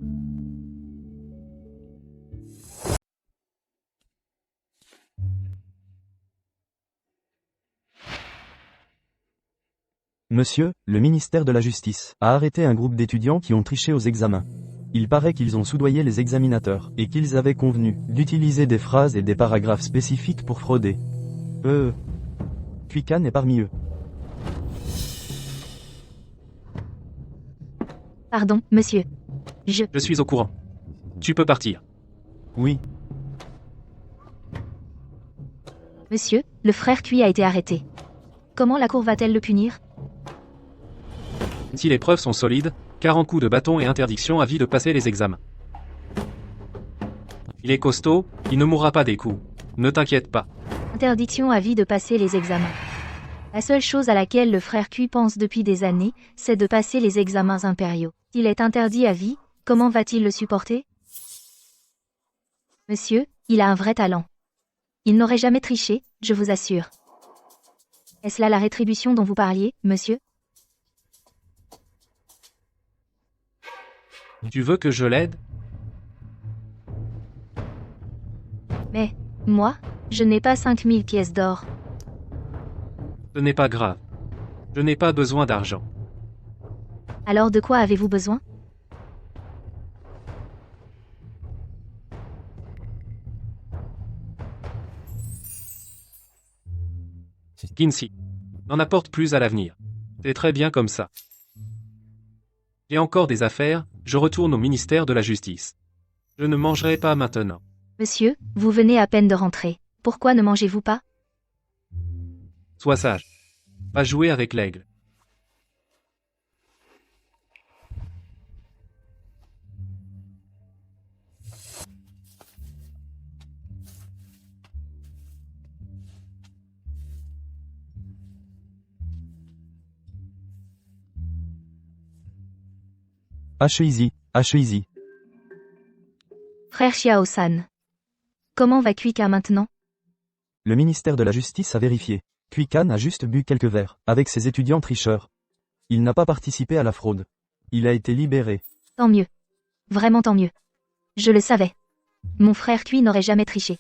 Monsieur, le ministère de la Justice a arrêté un groupe d'étudiants qui ont triché aux examens. Il paraît qu'ils ont soudoyé les examinateurs, et qu'ils avaient convenu d'utiliser des phrases et des paragraphes spécifiques pour frauder. Kuikan est parmi eux. Pardon, monsieur. Je suis au courant. Tu peux partir. Oui. Monsieur, le frère Cui a été arrêté. Comment la cour va-t-elle le punir? Si les preuves sont solides, 40 coups de bâton et interdiction à vie de passer les examens. Il est costaud, il ne mourra pas des coups. Ne t'inquiète pas. Interdiction à vie de passer les examens. La seule chose à laquelle le frère Cui pense depuis des années, c'est de passer les examens impériaux. S'il est interdit à vie, comment va-t-il le supporter? Monsieur, il a un vrai talent. Il n'aurait jamais triché, je vous assure. Est-ce là la rétribution dont vous parliez, monsieur? Tu veux que je l'aide? Mais, moi, je n'ai pas 5000 pièces d'or. Ce n'est pas grave. Je n'ai pas besoin d'argent. Alors de quoi avez-vous besoin? Kinsey. N'en apporte plus à l'avenir. C'est très bien comme ça. J'ai encore des affaires, je retourne au ministère de la Justice. Je ne mangerai pas maintenant. Monsieur, vous venez à peine de rentrer. Pourquoi ne mangez-vous pas? Sois sage. Va jouer avec l'aigle. Easy. Frère Xiao-san. Comment va Kuika maintenant? Le ministère de la Justice a vérifié. Kui-kan a juste bu quelques verres, avec ses étudiants tricheurs. Il n'a pas participé à la fraude. Il a été libéré. Tant mieux. Vraiment tant mieux. Je le savais. Mon frère Kui n'aurait jamais triché.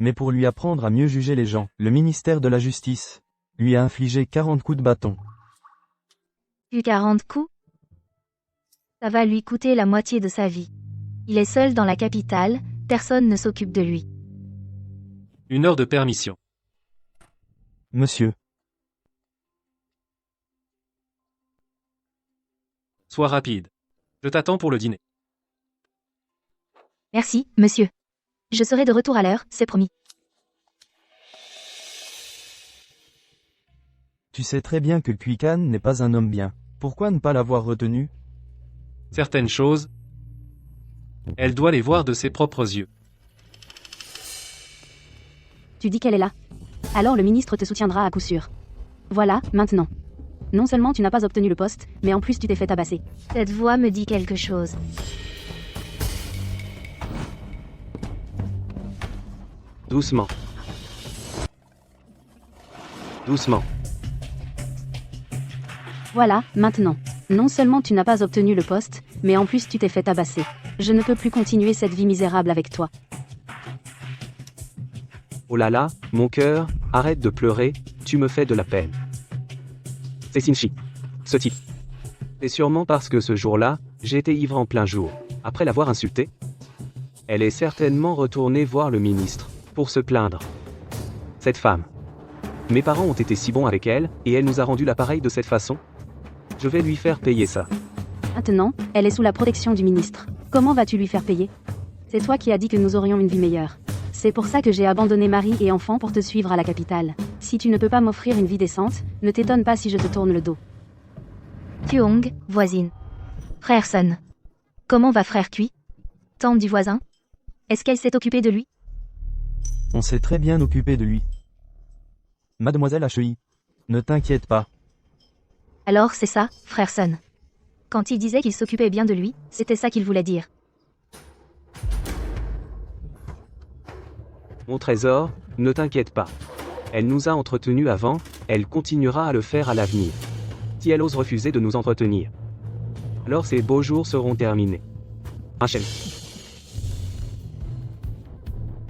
Mais pour lui apprendre à mieux juger les gens, le ministère de la Justice lui a infligé 40 coups de bâton. 40 coups? Ça va lui coûter la moitié de sa vie. Il est seul dans la capitale, personne ne s'occupe de lui. 1 heure de permission. Monsieur, Sois rapide. Je t'attends pour le dîner. Merci, monsieur. Je serai de retour à l'heure, c'est promis. tu sais très bien que Kui-kan n'est pas un homme bien. Pourquoi ne pas l'avoir retenu? Certaines choses, elle doit les voir de ses propres yeux. Tu dis qu'elle est là. Alors le ministre te soutiendra à coup sûr. Voilà, maintenant. Non seulement tu n'as pas obtenu le poste, mais en plus tu t'es fait tabasser. Cette voix me dit quelque chose. Doucement. Doucement. Voilà, maintenant. Non seulement tu n'as pas obtenu le poste, mais en plus tu t'es fait tabasser. Je ne peux plus continuer cette vie misérable avec toi. Oh là là, mon cœur, arrête de pleurer, tu me fais de la peine. C'est Shinji. Ce type. C'est sûrement parce que ce jour-là, j'ai été ivre en plein jour. Après l'avoir insulté, elle est certainement retournée voir le ministre, pour se plaindre. Cette femme. Mes parents ont été si bons avec elle, et elle nous a rendu l'appareil de cette façon. Je vais lui faire payer ça. Maintenant, elle est sous la protection du ministre. Comment vas-tu lui faire payer? C'est toi qui as dit que nous aurions une vie meilleure. C'est pour ça que j'ai abandonné mari et enfant pour te suivre à la capitale. Si tu ne peux pas m'offrir une vie décente, ne t'étonne pas si je te tourne le dos. Tuong, voisine. Frère Sun. Comment va frère Kui? Tante du voisin? Est-ce qu'elle s'est occupée de lui? On s'est très bien occupé de lui. Mademoiselle Hei. Ne t'inquiète pas. Alors c'est ça, frère Sun. Quand il disait qu'il s'occupait bien de lui, c'était ça qu'il voulait dire. Mon trésor, ne t'inquiète pas. Elle nous a entretenus avant, elle continuera à le faire à l'avenir. Si elle ose refuser de nous entretenir, alors ces beaux jours seront terminés. Rachel.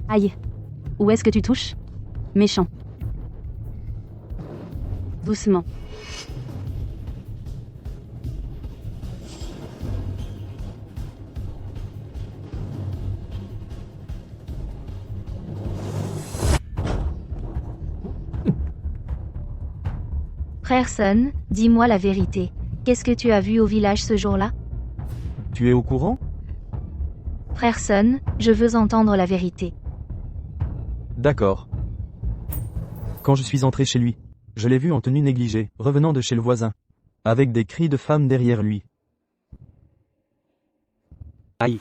Aïe. Où est-ce que tu touches? Méchant. Doucement. Frère Sun, dis-moi la vérité. Qu'est-ce que tu as vu au village ce jour-là? Tu es au courant? Frère Sun, je veux entendre la vérité. D'accord. Quand je suis entré chez lui, je l'ai vu en tenue négligée, revenant de chez le voisin, avec des cris de femme derrière lui. Aïe.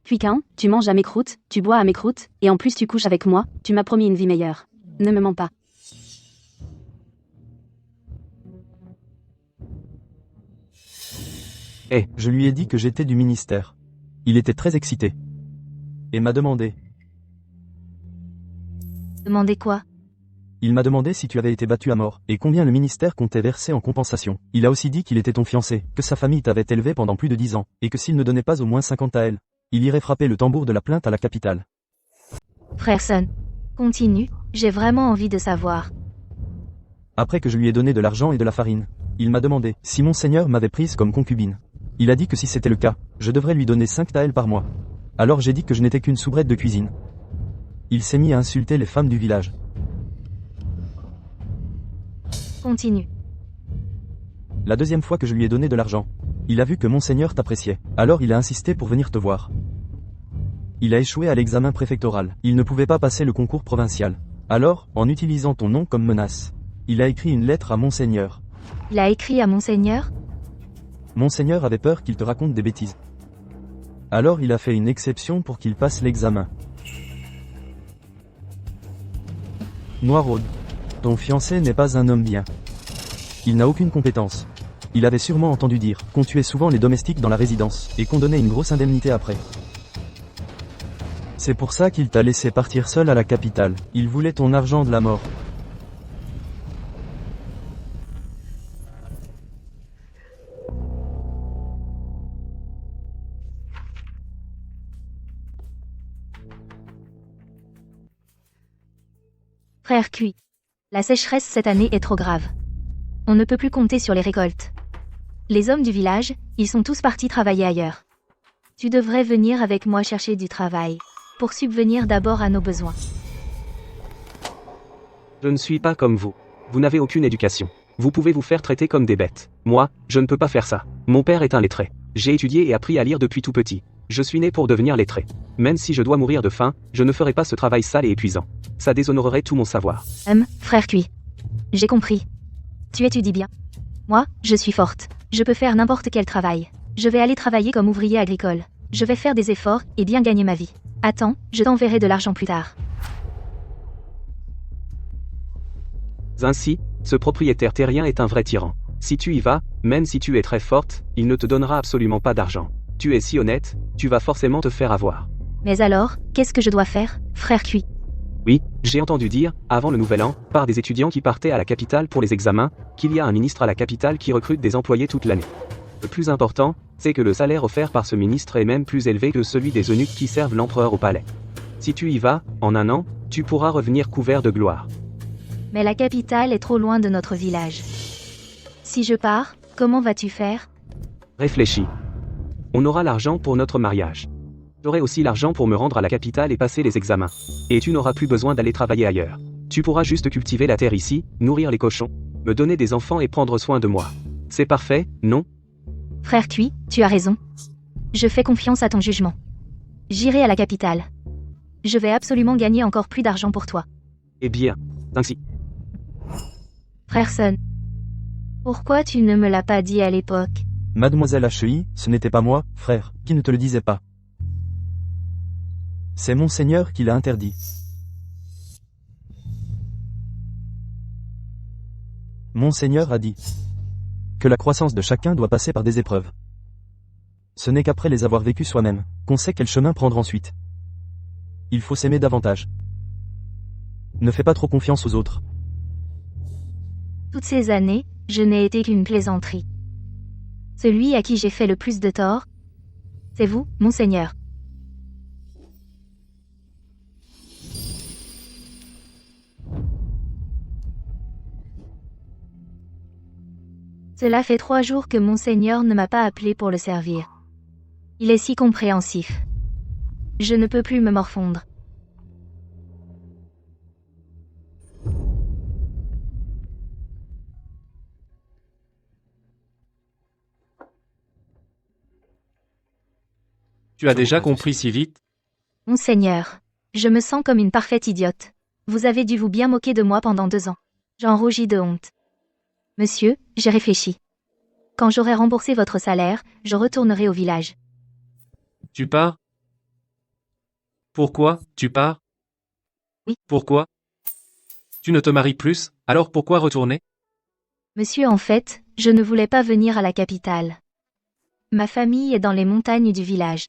Cuiquin, tu manges à mes croûtes, tu bois à mes croûtes, et en plus tu couches avec moi, tu m'as promis une vie meilleure. Ne me mens pas. Je lui ai dit que j'étais du ministère. Il était très excité. Et m'a demandé. Demandez quoi? Il m'a demandé si tu avais été battu à mort, et combien le ministère comptait verser en compensation. Il a aussi dit qu'il était ton fiancé, que sa famille t'avait élevé pendant plus de 10 ans, et que s'il ne donnait pas au moins 50 à elle, il irait frapper le tambour de la plainte à la capitale. Frère Sun. Continue, j'ai vraiment envie de savoir. Après que je lui ai donné de l'argent et de la farine, il m'a demandé si mon seigneur m'avait prise comme concubine. Il a dit que si c'était le cas, je devrais lui donner 5 taels par mois. Alors j'ai dit que je n'étais qu'une soubrette de cuisine. Il s'est mis à insulter les femmes du village. Continue. La deuxième fois que je lui ai donné de l'argent, il a vu que Monseigneur t'appréciait. Alors il a insisté pour venir te voir. Il a échoué à l'examen préfectoral. Il ne pouvait pas passer le concours provincial. Alors, en utilisant ton nom comme menace, il a écrit une lettre à Monseigneur. Il a écrit à Monseigneur? Monseigneur avait peur qu'il te raconte des bêtises. Alors il a fait une exception pour qu'il passe l'examen. Noiraude. Ton fiancé n'est pas un homme bien. Il n'a aucune compétence. Il avait sûrement entendu dire qu'on tuait souvent les domestiques dans la résidence, et qu'on donnait une grosse indemnité après. C'est pour ça qu'il t'a laissé partir seul à la capitale. Il voulait ton argent de la mort. Frère Cui. La sécheresse cette année est trop grave. On ne peut plus compter sur les récoltes. Les hommes du village, ils sont tous partis travailler ailleurs. Tu devrais venir avec moi chercher du travail, pour subvenir d'abord à nos besoins. Je ne suis pas comme vous. Vous n'avez aucune éducation. Vous pouvez vous faire traiter comme des bêtes. Moi, je ne peux pas faire ça. Mon père est un lettré. J'ai étudié et appris à lire depuis tout petit. Je suis né pour devenir lettré. Même si je dois mourir de faim, je ne ferai pas ce travail sale et épuisant. Ça déshonorerait tout mon savoir. Frère Cui. J'ai compris. Tu étudies bien. Moi, je suis forte. Je peux faire n'importe quel travail. Je vais aller travailler comme ouvrier agricole. Je vais faire des efforts et bien gagner ma vie. Attends, je t'enverrai de l'argent plus tard. Ainsi, ce propriétaire terrien est un vrai tyran. Si tu y vas, même si tu es très forte, il ne te donnera absolument pas d'argent. Tu es si honnête, tu vas forcément te faire avoir. Mais alors, qu'est-ce que je dois faire, frère Cui? Oui, j'ai entendu dire, avant le nouvel an, par des étudiants qui partaient à la capitale pour les examens, qu'il y a un ministre à la capitale qui recrute des employés toute l'année. Le plus important, c'est que le salaire offert par ce ministre est même plus élevé que celui des eunuques qui servent l'empereur au palais. Si tu y vas, en un an, tu pourras revenir couvert de gloire. Mais la capitale est trop loin de notre village. Si je pars, comment vas-tu faire? Réfléchis. On aura l'argent pour notre mariage. J'aurai aussi l'argent pour me rendre à la capitale et passer les examens. Et tu n'auras plus besoin d'aller travailler ailleurs. Tu pourras juste cultiver la terre ici, nourrir les cochons, me donner des enfants et prendre soin de moi. C'est parfait, non? Frère Cui, tu as raison. Je fais confiance à ton jugement. J'irai à la capitale. Je vais absolument gagner encore plus d'argent pour toi. Eh bien, ainsi. Frère Sun. Pourquoi tu ne me l'as pas dit à l'époque? Mademoiselle Hei, ce n'était pas moi, frère, qui ne te le disais pas. C'est Monseigneur qui l'a interdit. Monseigneur a dit que la croissance de chacun doit passer par des épreuves. Ce n'est qu'après les avoir vécues soi-même, qu'on sait quel chemin prendre ensuite. Il faut s'aimer davantage. Ne fais pas trop confiance aux autres. Toutes ces années, je n'ai été qu'une plaisanterie. Celui à qui j'ai fait le plus de tort, c'est vous, Monseigneur. Cela fait 3 jours que Monseigneur ne m'a pas appelé pour le servir. Il est si compréhensif. Je ne peux plus me morfondre. Tu as déjà compris si vite? Monseigneur, je me sens comme une parfaite idiote. Vous avez dû vous bien moquer de moi pendant 2 ans. J'en rougis de honte. Monsieur, j'ai réfléchi. Quand j'aurai remboursé votre salaire, je retournerai au village. Tu pars? Pourquoi, tu pars? Oui. Pourquoi? Tu ne te maries plus, alors pourquoi retourner? Monsieur, en fait, je ne voulais pas venir à la capitale. Ma famille est dans les montagnes du village.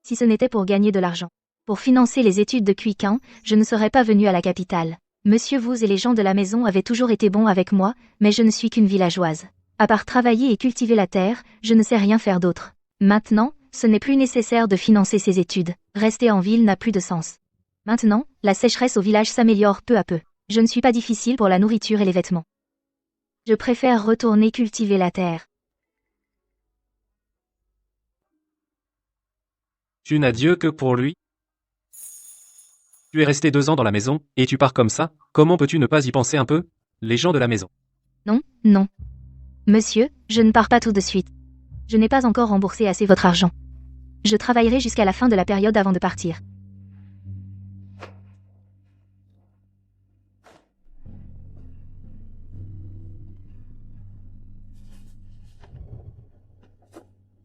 Si ce n'était pour gagner de l'argent, pour financer les études de Cuiquin, je ne serais pas venu à la capitale. Monsieur, vous et les gens de la maison avaient toujours été bons avec moi, mais je ne suis qu'une villageoise. À part travailler et cultiver la terre, je ne sais rien faire d'autre. Maintenant, ce n'est plus nécessaire de financer ces études. Rester en ville n'a plus de sens. Maintenant, la sécheresse au village s'améliore peu à peu. Je ne suis pas difficile pour la nourriture et les vêtements. Je préfère retourner cultiver la terre. Tu n'as Dieu que pour lui? Tu es resté 2 ans dans la maison, et tu pars comme ça, comment peux-tu ne pas y penser un peu? Les gens de la maison. Non, non. Monsieur, je ne pars pas tout de suite. Je n'ai pas encore remboursé assez votre argent. Je travaillerai jusqu'à la fin de la période avant de partir.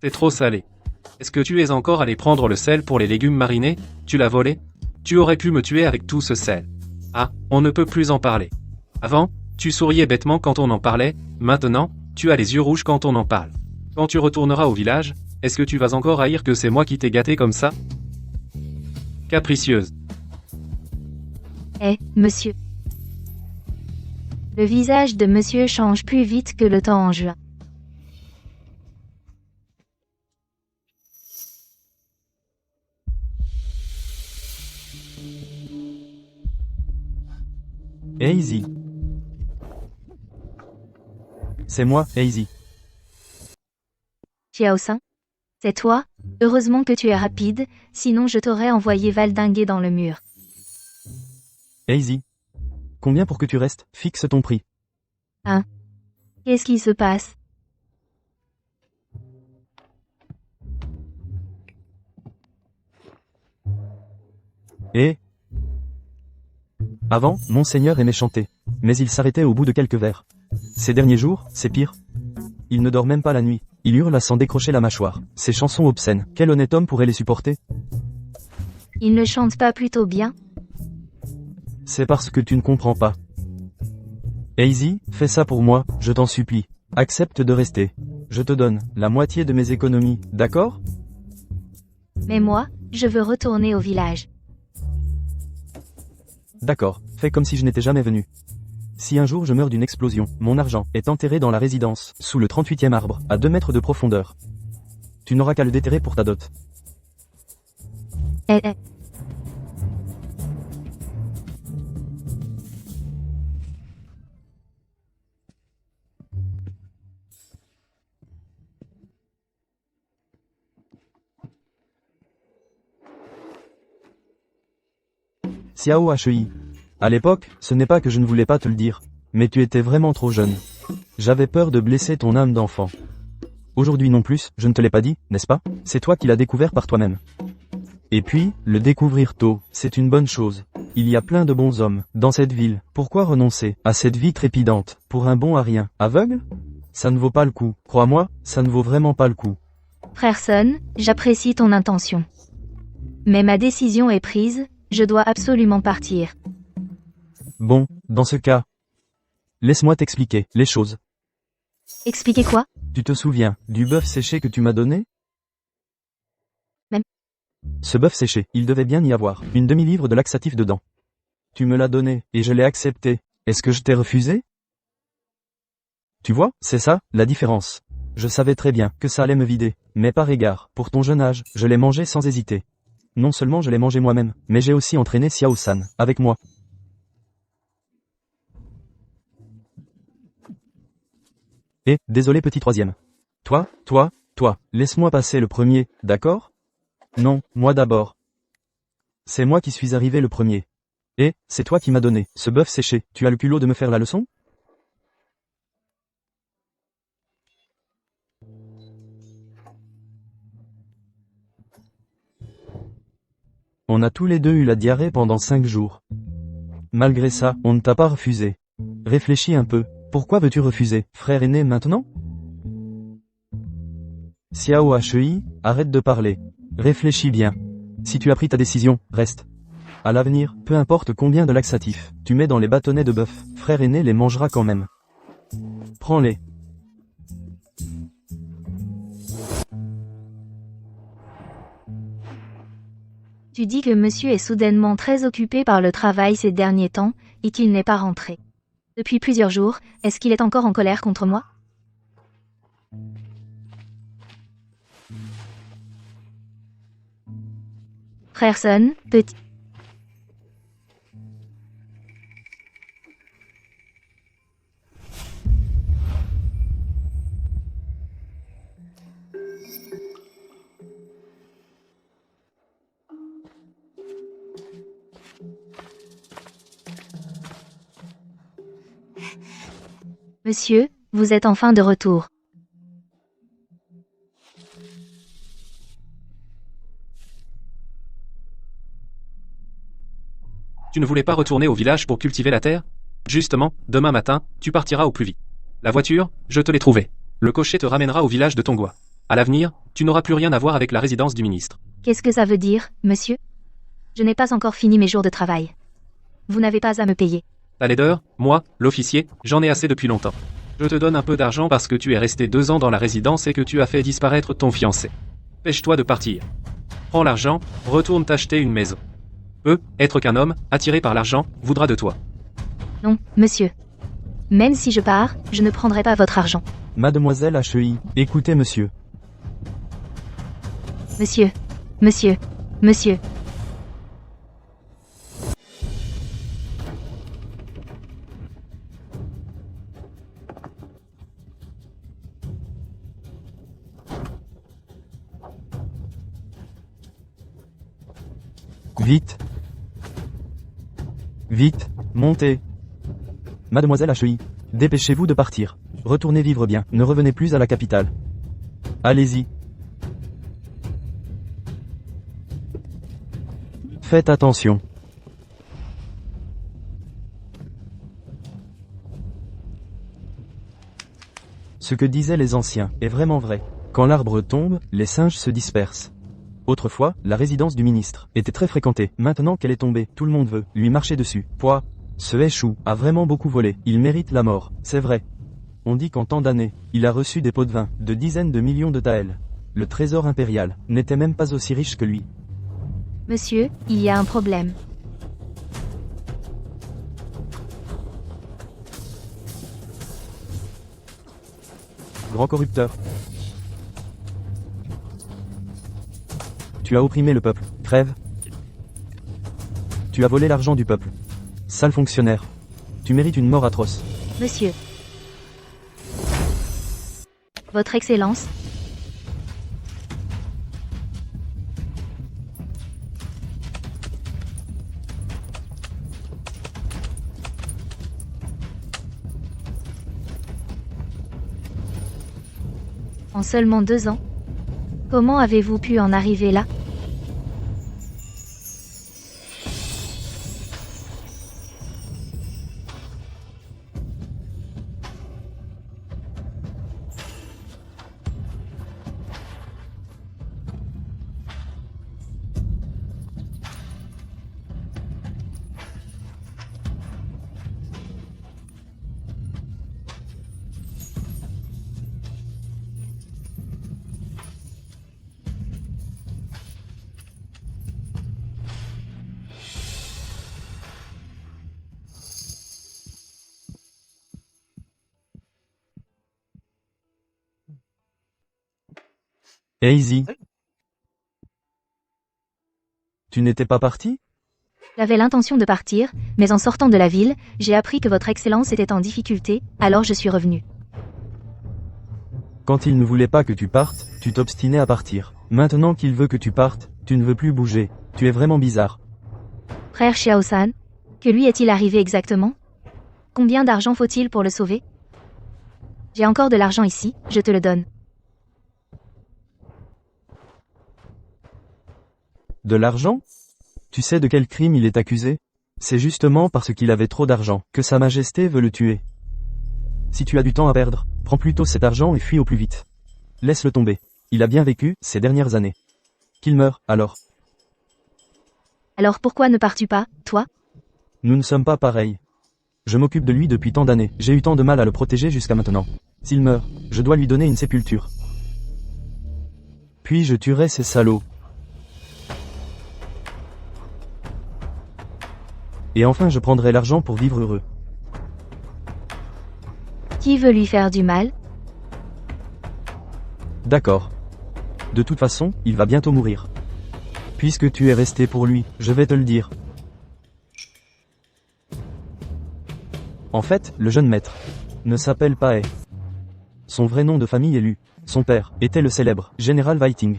C'est trop salé. Est-ce que tu es encore allé prendre le sel pour les légumes marinés? Tu l'as volé? Tu aurais pu me tuer avec tout ce sel. Ah, on ne peut plus en parler. Avant, tu souriais bêtement quand on en parlait, maintenant, tu as les yeux rouges quand on en parle. Quand tu retourneras au village, est-ce que tu vas encore haïr que c'est moi qui t'ai gâté comme ça? Capricieuse. Monsieur. Le visage de monsieur change plus vite que le temps en juin. Easy. C'est moi, Easy. Xiaosan? C'est toi? Heureusement que tu es rapide, sinon je t'aurais envoyé valdinguer dans le mur. Easy. Combien pour que tu restes? Fixe ton prix. Qu'est-ce qui se passe? Et avant, Monseigneur aimait chanter. Mais il s'arrêtait au bout de quelques vers. Ces derniers jours, c'est pire. Il ne dort même pas la nuit. Il hurle à s'en décrocher la mâchoire. Ces chansons obscènes, quel honnête homme pourrait les supporter? Il ne chante pas plutôt bien? C'est parce que tu ne comprends pas. Easy, fais ça pour moi, je t'en supplie. Accepte de rester. Je te donne la moitié de mes économies, d'accord? Mais moi, je veux retourner au village. D'accord, fais comme si je n'étais jamais venu. Si un jour je meurs d'une explosion, mon argent est enterré dans la résidence, sous le 38e arbre, à 2 mètres de profondeur. Tu n'auras qu'à le déterrer pour ta dot. Eh. Xiao HEI. À l'époque, ce n'est pas que je ne voulais pas te le dire, mais tu étais vraiment trop jeune. J'avais peur de blesser ton âme d'enfant. Aujourd'hui non plus, je ne te l'ai pas dit, n'est-ce pas? C'est toi qui l'as découvert par toi-même. Et puis, le découvrir tôt, c'est une bonne chose. Il y a plein de bons hommes, dans cette ville. Pourquoi renoncer à cette vie trépidante, pour un bon à rien, aveugle? Ça ne vaut pas le coup. Crois-moi, ça ne vaut vraiment pas le coup. Frère Sun, j'apprécie ton intention. Mais ma décision est prise, je dois absolument partir. Bon, dans ce cas, laisse-moi t'expliquer les choses. Expliquez quoi? Tu te souviens du bœuf séché que tu m'as donné? Même. Ce bœuf séché, il devait bien y avoir une demi-livre de laxatif dedans. Tu me l'as donné, et je l'ai accepté. Est-ce que je t'ai refusé? Tu vois, c'est ça, la différence. Je savais très bien que ça allait me vider, mais par égard, pour ton jeune âge, je l'ai mangé sans hésiter. Non seulement je l'ai mangé moi-même, mais j'ai aussi entraîné Xiao-san, avec moi. Et, désolé petit troisième. Toi, laisse-moi passer le premier, d'accord? Non, moi d'abord. C'est moi qui suis arrivé le premier. Et, c'est toi qui m'as donné ce bœuf séché, tu as le culot de me faire la leçon? On a tous les deux eu la diarrhée pendant 5 jours. Malgré ça, on ne t'a pas refusé. Réfléchis un peu. Pourquoi veux-tu refuser, frère aîné, maintenant? Xiao Hei, arrête de parler. Réfléchis bien. Si tu as pris ta décision, reste. À l'avenir, peu importe combien de laxatifs tu mets dans les bâtonnets de bœuf, frère aîné les mangera quand même. Prends-les. Tu dis que monsieur est soudainement très occupé par le travail ces derniers temps, et qu'il n'est pas rentré. Depuis plusieurs jours, est-ce qu'il est encore en colère contre moi? Frère Sun, petit. Monsieur, vous êtes enfin de retour. Tu ne voulais pas retourner au village pour cultiver la terre? Justement, demain matin, tu partiras au plus vite. La voiture, je te l'ai trouvée. Le cocher te ramènera au village de Tongua. À l'avenir, tu n'auras plus rien à voir avec la résidence du ministre. Qu'est-ce que ça veut dire, monsieur? Je n'ai pas encore fini mes jours de travail. Vous n'avez pas à me payer. Ta laideur, moi, l'officier, j'en ai assez depuis longtemps. Je te donne un peu d'argent parce que tu es resté 2 ans dans la résidence et que tu as fait disparaître ton fiancé. Pêche-toi de partir. Prends l'argent, retourne t'acheter une maison. Être qu'un homme, attiré par l'argent, voudra de toi. Non, monsieur. Même si je pars, je ne prendrai pas votre argent. Mademoiselle Hei, écoutez monsieur. Monsieur. Monsieur. Monsieur. Vite. Vite, montez. Mademoiselle Hei, dépêchez-vous de partir. Retournez vivre bien, ne revenez plus à la capitale. Allez-y. Faites attention. Ce que disaient les anciens est vraiment vrai. Quand l'arbre tombe, les singes se dispersent. Autrefois, la résidence du ministre était très fréquentée. Maintenant qu'elle est tombée, tout le monde veut lui marcher dessus. Quoi? Ce Eshu a vraiment beaucoup volé. Il mérite la mort, c'est vrai. On dit qu'en tant d'années, il a reçu des pots de vin, de dizaines de millions de taels. Le trésor impérial n'était même pas aussi riche que lui. Monsieur, il y a un problème. Grand corrupteur. Tu as opprimé le peuple. Crève. Tu as volé l'argent du peuple. Sale fonctionnaire. Tu mérites une mort atroce. Monsieur. Votre Excellence. En seulement 2 ans? Comment avez-vous pu en arriver là? Easy. Tu n'étais pas parti? J'avais l'intention de partir, mais en sortant de la ville, j'ai appris que votre Excellence était en difficulté, alors je suis revenu. Quand il ne voulait pas que tu partes, tu t'obstinais à partir. Maintenant qu'il veut que tu partes, tu ne veux plus bouger. Tu es vraiment bizarre. Frère Xiao-san, que lui est-il arrivé exactement? Combien d'argent faut-il pour le sauver? J'ai encore de l'argent ici, je te le donne. De l'argent? Tu sais de quel crime il est accusé? C'est justement parce qu'il avait trop d'argent que Sa Majesté veut le tuer. Si tu as du temps à perdre, prends plutôt cet argent et fuis au plus vite. Laisse-le tomber. Il a bien vécu, ces dernières années. Qu'il meure, alors. Alors pourquoi ne pars-tu pas, toi? Nous ne sommes pas pareils. Je m'occupe de lui depuis tant d'années, j'ai eu tant de mal à le protéger jusqu'à maintenant. S'il meurt, je dois lui donner une sépulture. Puis je tuerai ces salauds. Et enfin je prendrai l'argent pour vivre heureux. Qui veut lui faire du mal? D'accord. De toute façon, il va bientôt mourir. Puisque tu es resté pour lui, je vais te le dire. En fait, le jeune maître ne s'appelle pas He. Son vrai nom de famille est Lu. Son père était le célèbre général Whiting.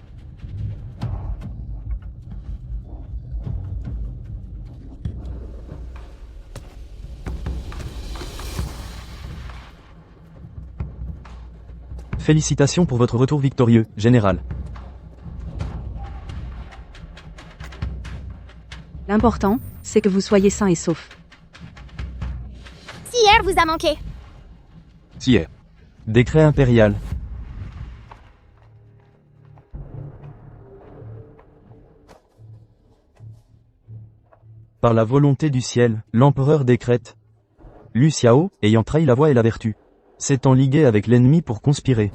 Félicitations pour votre retour victorieux, général. L'important, c'est que vous soyez sain et sauf. Sire vous a manqué. Sire. Décret impérial. Par la volonté du ciel, l'empereur décrète. Lu Xiao, ayant trahi la voie et la vertu, s'étant ligué avec l'ennemi pour conspirer,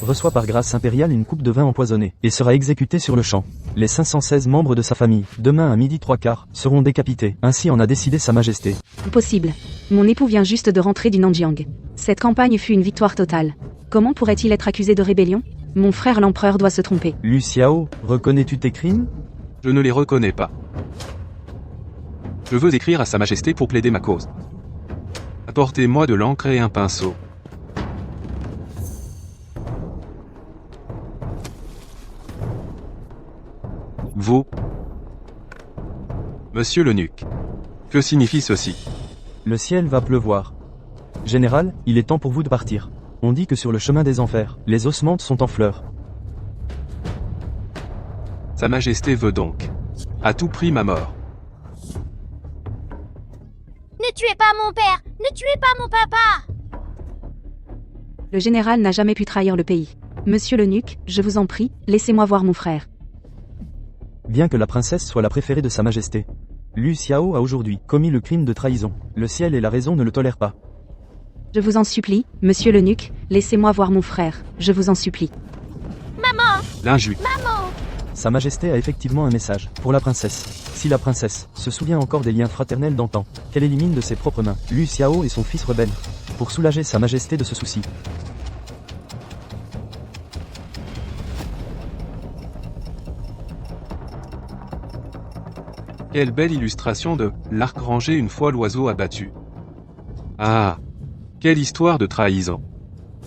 reçoit par grâce impériale une coupe de vin empoisonnée, et sera exécuté sur le champ. Les 516 membres de sa famille, demain à 12:15, seront décapités. Ainsi en a décidé Sa Majesté. Impossible. Mon époux vient juste de rentrer du Nanjiang. Cette campagne fut une victoire totale. Comment pourrait-il être accusé de rébellion? Mon frère l'empereur doit se tromper. Lu Xiao, reconnais-tu tes crimes? Je ne les reconnais pas. Je veux écrire à Sa Majesté pour plaider ma cause. Apportez-moi de l'encre et un pinceau. Vous, Monsieur l'eunuque, que signifie ceci? Le ciel va pleuvoir. Général, il est temps pour vous de partir. On dit que sur le chemin des enfers, les osmantes sont en fleurs. Sa Majesté veut donc, à tout prix ma mort. Ne tuez pas mon père. Ne tuez pas mon papa. Le général n'a jamais pu trahir le pays. Monsieur l'eunuque, je vous en prie, laissez-moi voir mon frère. Bien que la princesse soit la préférée de Sa Majesté, Lu Xiao a aujourd'hui commis le crime de trahison. Le ciel et la raison ne le tolèrent pas. Je vous en supplie, monsieur l'eunuque, laissez-moi voir mon frère, je vous en supplie. Maman. L'injure. Sa Majesté a effectivement un message pour la princesse. Si la princesse se souvient encore des liens fraternels d'antan, qu'elle élimine de ses propres mains Lu Xiao et son fils rebelle, pour soulager Sa Majesté de ce souci. Quelle belle illustration de « l'arc rangé une fois l'oiseau abattu ». Ah, quelle histoire de trahison.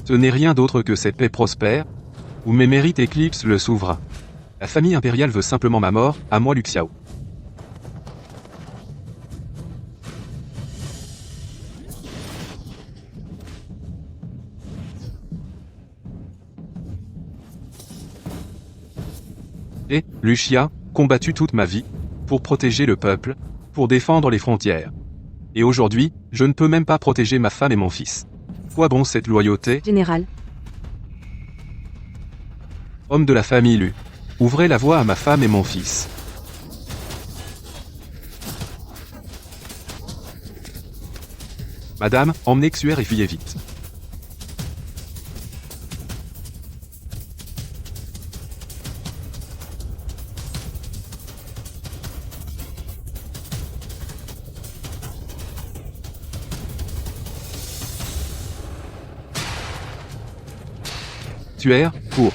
Ce n'est rien d'autre que cette paix prospère, où mes mérites éclipsent le souverain. La famille impériale veut simplement ma mort, à moi Lu Xiao. Et, Lu Xia, combattu toute ma vie, pour protéger le peuple, pour défendre les frontières. Et aujourd'hui, je ne peux même pas protéger ma femme et mon fils. Quoi bon cette loyauté? Général, Homme de la famille Lu, ouvrez la voie à ma femme et mon fils. Madame, emmenez Xuer et fuyez vite. Xuer, cours.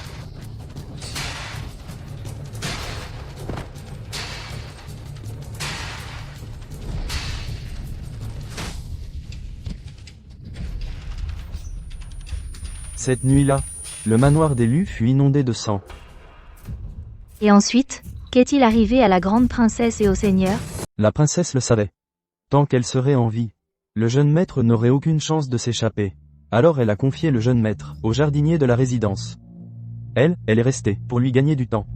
Cette nuit-là, le manoir des Lu fut inondé de sang. Et ensuite, qu'est-il arrivé à la grande princesse et au seigneur? La princesse le savait. Tant qu'elle serait en vie, le jeune maître n'aurait aucune chance de s'échapper. Alors elle a confié le jeune maître au jardinier de la résidence. Elle est restée pour lui gagner du temps.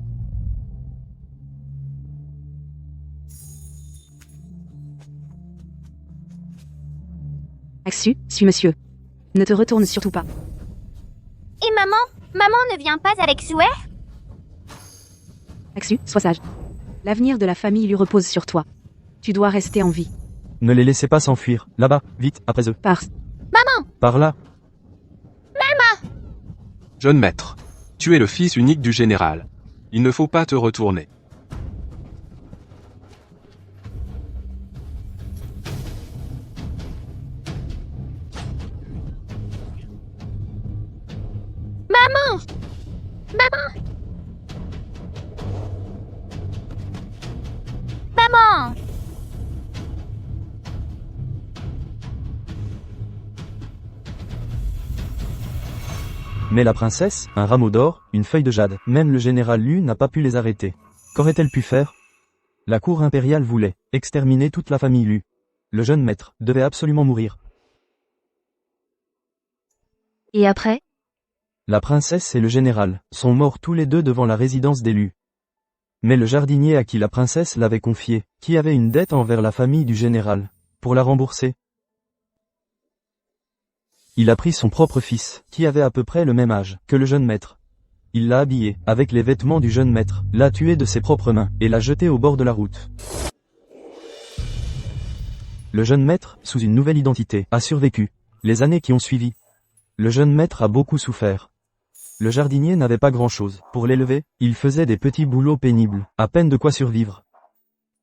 Axu, suis monsieur. Ne te retourne surtout pas. Et maman? Maman ne vient pas avec souhait? Axu, sois sage. L'avenir de la famille lui repose sur toi. Tu dois rester en vie. Ne les laissez pas s'enfuir. Là-bas, vite, après eux. Pars. Par là. Jeune maître. Tu es le fils unique du général. Il ne faut pas te retourner. Maman! Maman! Maman! Mais la princesse, un rameau d'or, une feuille de jade, même le général Lu n'a pas pu les arrêter. Qu'aurait-elle pu faire? La cour impériale voulait exterminer toute la famille Lu. Le jeune maître devait absolument mourir. Et après? La princesse et le général sont morts tous les deux devant la résidence des Lu. Mais le jardinier à qui la princesse l'avait confié, qui avait une dette envers la famille du général, pour la rembourser, il a pris son propre fils, qui avait à peu près le même âge que le jeune maître. Il l'a habillé, avec les vêtements du jeune maître, l'a tué de ses propres mains, et l'a jeté au bord de la route. Le jeune maître, sous une nouvelle identité, a survécu. Les années qui ont suivi. Le jeune maître a beaucoup souffert. Le jardinier n'avait pas grand-chose. Pour l'élever, il faisait des petits boulots pénibles, à peine de quoi survivre.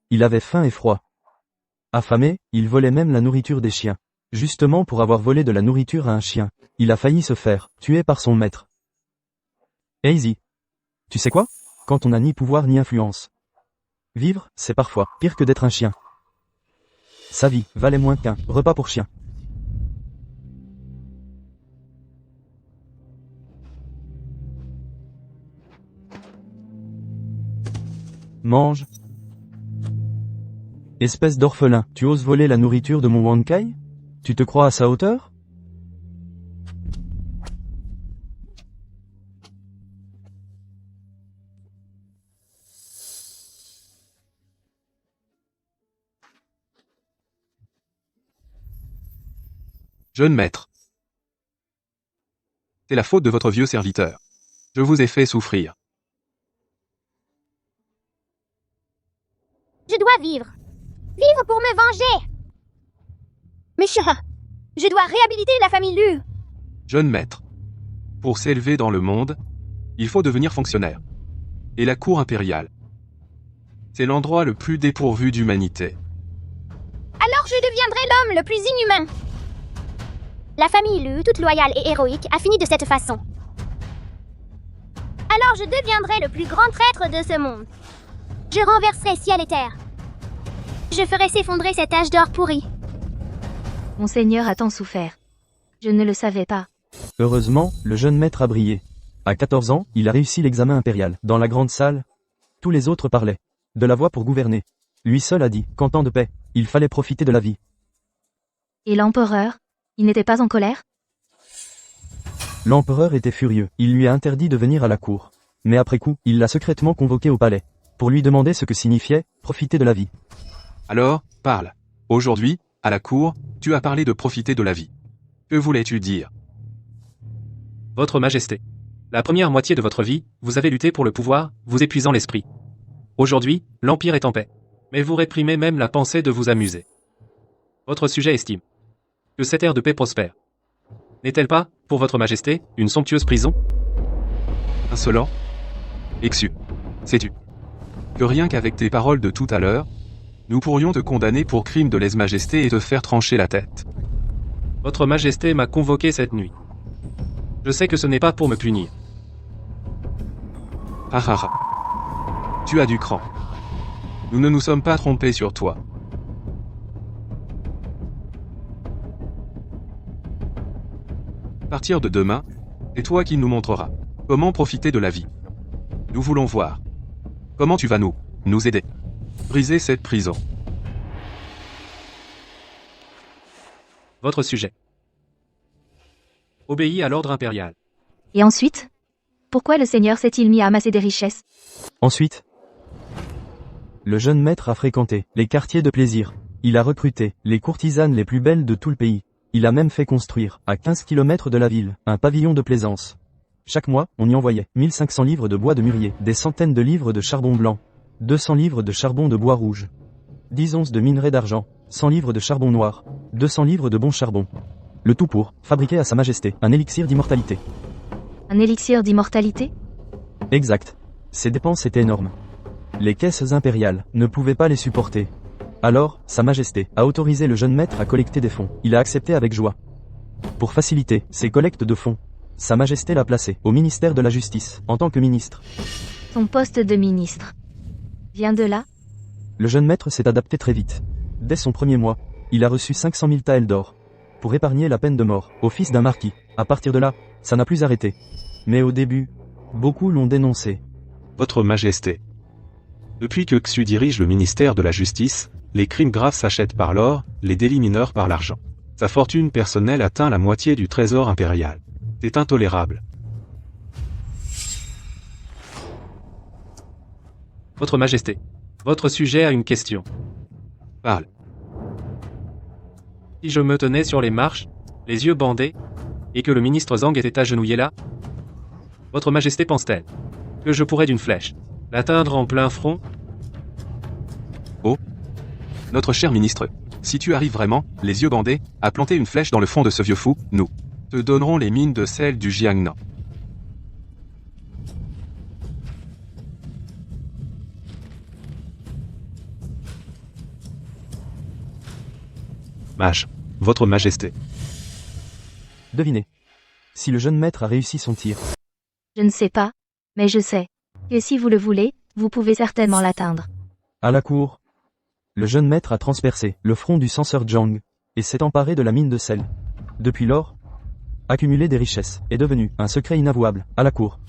Il avait faim et froid. Affamé, il volait même la nourriture des chiens. Justement pour avoir volé de la nourriture à un chien, il a failli se faire tuer par son maître. Easy. Tu sais quoi? Quand on n'a ni pouvoir ni influence. Vivre, c'est parfois pire que d'être un chien. Sa vie valait moins qu'un repas pour chien. Mange. Espèce d'orphelin, tu oses voler la nourriture de mon Wankai? Tu te crois à sa hauteur? Jeune maître. C'est la faute de votre vieux serviteur. Je vous ai fait souffrir. Je dois vivre. Vivre pour me venger. Méchant. Je dois réhabiliter la famille Lu. Jeune maître. Pour s'élever dans le monde, il faut devenir fonctionnaire. Et la cour impériale, c'est l'endroit le plus dépourvu d'humanité. Alors je deviendrai l'homme le plus inhumain. La famille Lu, toute loyale et héroïque, a fini de cette façon. Alors je deviendrai le plus grand traître de ce monde. Je renverserai ciel et terre. Je ferai s'effondrer cet âge d'or pourri. Mon seigneur a tant souffert. Je ne le savais pas. Heureusement, le jeune maître a brillé. À 14 ans, il a réussi l'examen impérial. Dans la grande salle, tous les autres parlaient de la voie pour gouverner. Lui seul a dit qu'en temps de paix, il fallait profiter de la vie. Et l'empereur? Il n'était pas en colère? L'empereur était furieux. Il lui a interdit de venir à la cour. Mais après coup, il l'a secrètement convoqué au palais, pour lui demander ce que signifiait profiter de la vie. Alors, parle. Aujourd'hui, à la cour, tu as parlé de profiter de la vie. Que voulais-tu dire? Votre Majesté. La première moitié de votre vie, vous avez lutté pour le pouvoir, vous épuisant l'esprit. Aujourd'hui, l'Empire est en paix. Mais vous réprimez même la pensée de vous amuser. Votre sujet estime que cette ère de paix prospère. N'est-elle pas, pour votre Majesté, une somptueuse prison? Insolent? Exu. Sais-tu que rien qu'avec tes paroles de tout à l'heure, nous pourrions te condamner pour crime de lèse-majesté et te faire trancher la tête. Votre Majesté m'a convoqué cette nuit. Je sais que ce n'est pas pour me punir. Ah ah ah. Tu as du cran. Nous ne nous sommes pas trompés sur toi. À partir de demain, c'est toi qui nous montreras comment profiter de la vie. Nous voulons voir comment tu vas nous aider. Briser cette prison. Votre sujet. Obéis à l'ordre impérial. Et ensuite? Pourquoi le seigneur s'est-il mis à amasser des richesses? Ensuite, le jeune maître a fréquenté les quartiers de plaisir. Il a recruté les courtisanes les plus belles de tout le pays. Il a même fait construire, à 15 km de la ville, un pavillon de plaisance. Chaque mois, on y envoyait 1500 livres de bois de mûrier, des centaines de livres de charbon blanc, 200 livres de charbon de bois rouge, 10 onces de minerai d'argent, 100 livres de charbon noir, 200 livres de bon charbon. Le tout pour fabriquer à Sa Majesté un élixir d'immortalité. Un élixir d'immortalité? Exact. Ces dépenses étaient énormes. Les caisses impériales ne pouvaient pas les supporter. Alors, Sa Majesté a autorisé le jeune maître à collecter des fonds. Il a accepté avec joie. Pour faciliter ces collectes de fonds, Sa Majesté l'a placé au ministère de la Justice, en tant que ministre. Son poste de ministre vient de là? Le jeune maître s'est adapté très vite. Dès son premier mois, il a reçu 500 000 taels d'or, pour épargner la peine de mort au fils d'un marquis. À partir de là, ça n'a plus arrêté. Mais au début, beaucoup l'ont dénoncé. Votre Majesté. Depuis que Xu dirige le ministère de la Justice, les crimes graves s'achètent par l'or, les délits mineurs par l'argent. Sa fortune personnelle atteint la moitié du trésor impérial. C'est intolérable. Votre Majesté. Votre sujet a une question. Parle. Si je me tenais sur les marches, les yeux bandés, et que le ministre Zhang était agenouillé là, Votre Majesté pense-t-elle que je pourrais d'une flèche l'atteindre en plein front? Oh. Notre cher ministre, si tu arrives vraiment, les yeux bandés, à planter une flèche dans le fond de ce vieux fou, nous te donnerons les mines de sel du Jiangnan. Mage. Votre Majesté. Devinez. Si le jeune maître a réussi son tir. Je ne sais pas, mais je sais que si vous le voulez, vous pouvez certainement l'atteindre. À la cour, le jeune maître a transpercé le front du censeur Zhang, et s'est emparé de la mine de sel. Depuis lors, accumuler des richesses est devenu un secret inavouable à la cour.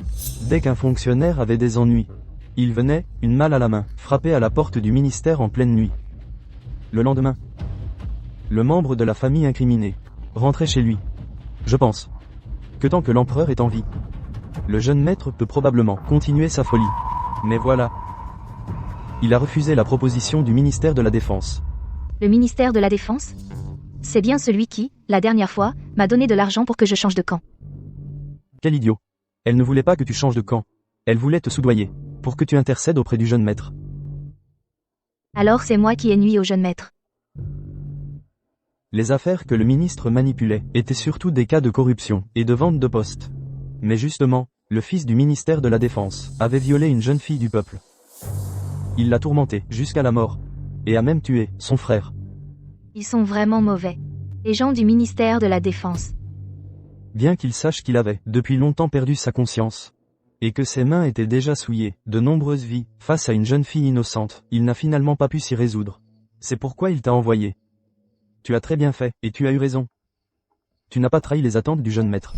Dès qu'un fonctionnaire avait des ennuis, il venait, une malle à la main, frapper à la porte du ministère en pleine nuit. Le lendemain, le membre de la famille incriminé rentrait chez lui. Je pense que tant que l'empereur est en vie, le jeune maître peut probablement continuer sa folie. Mais voilà. Il a refusé la proposition du ministère de la Défense. Le ministère de la Défense? C'est bien celui qui, la dernière fois, m'a donné de l'argent pour que je change de camp. Quel idiot. Elle ne voulait pas que tu changes de camp. Elle voulait te soudoyer, pour que tu intercèdes auprès du jeune maître. Alors c'est moi qui ai nui au jeune maître. Les affaires que le ministre manipulait étaient surtout des cas de corruption et de vente de postes. Mais justement, le fils du ministère de la Défense avait violé une jeune fille du peuple. Il l'a tourmentée jusqu'à la mort, et a même tué son frère. Ils sont vraiment mauvais. Les gens du ministère de la Défense. Bien qu'il sache qu'il avait depuis longtemps perdu sa conscience, et que ses mains étaient déjà souillées de nombreuses vies face à une jeune fille innocente, il n'a finalement pas pu s'y résoudre. C'est pourquoi il t'a envoyé. Tu as très bien fait, et tu as eu raison. Tu n'as pas trahi les attentes du jeune maître.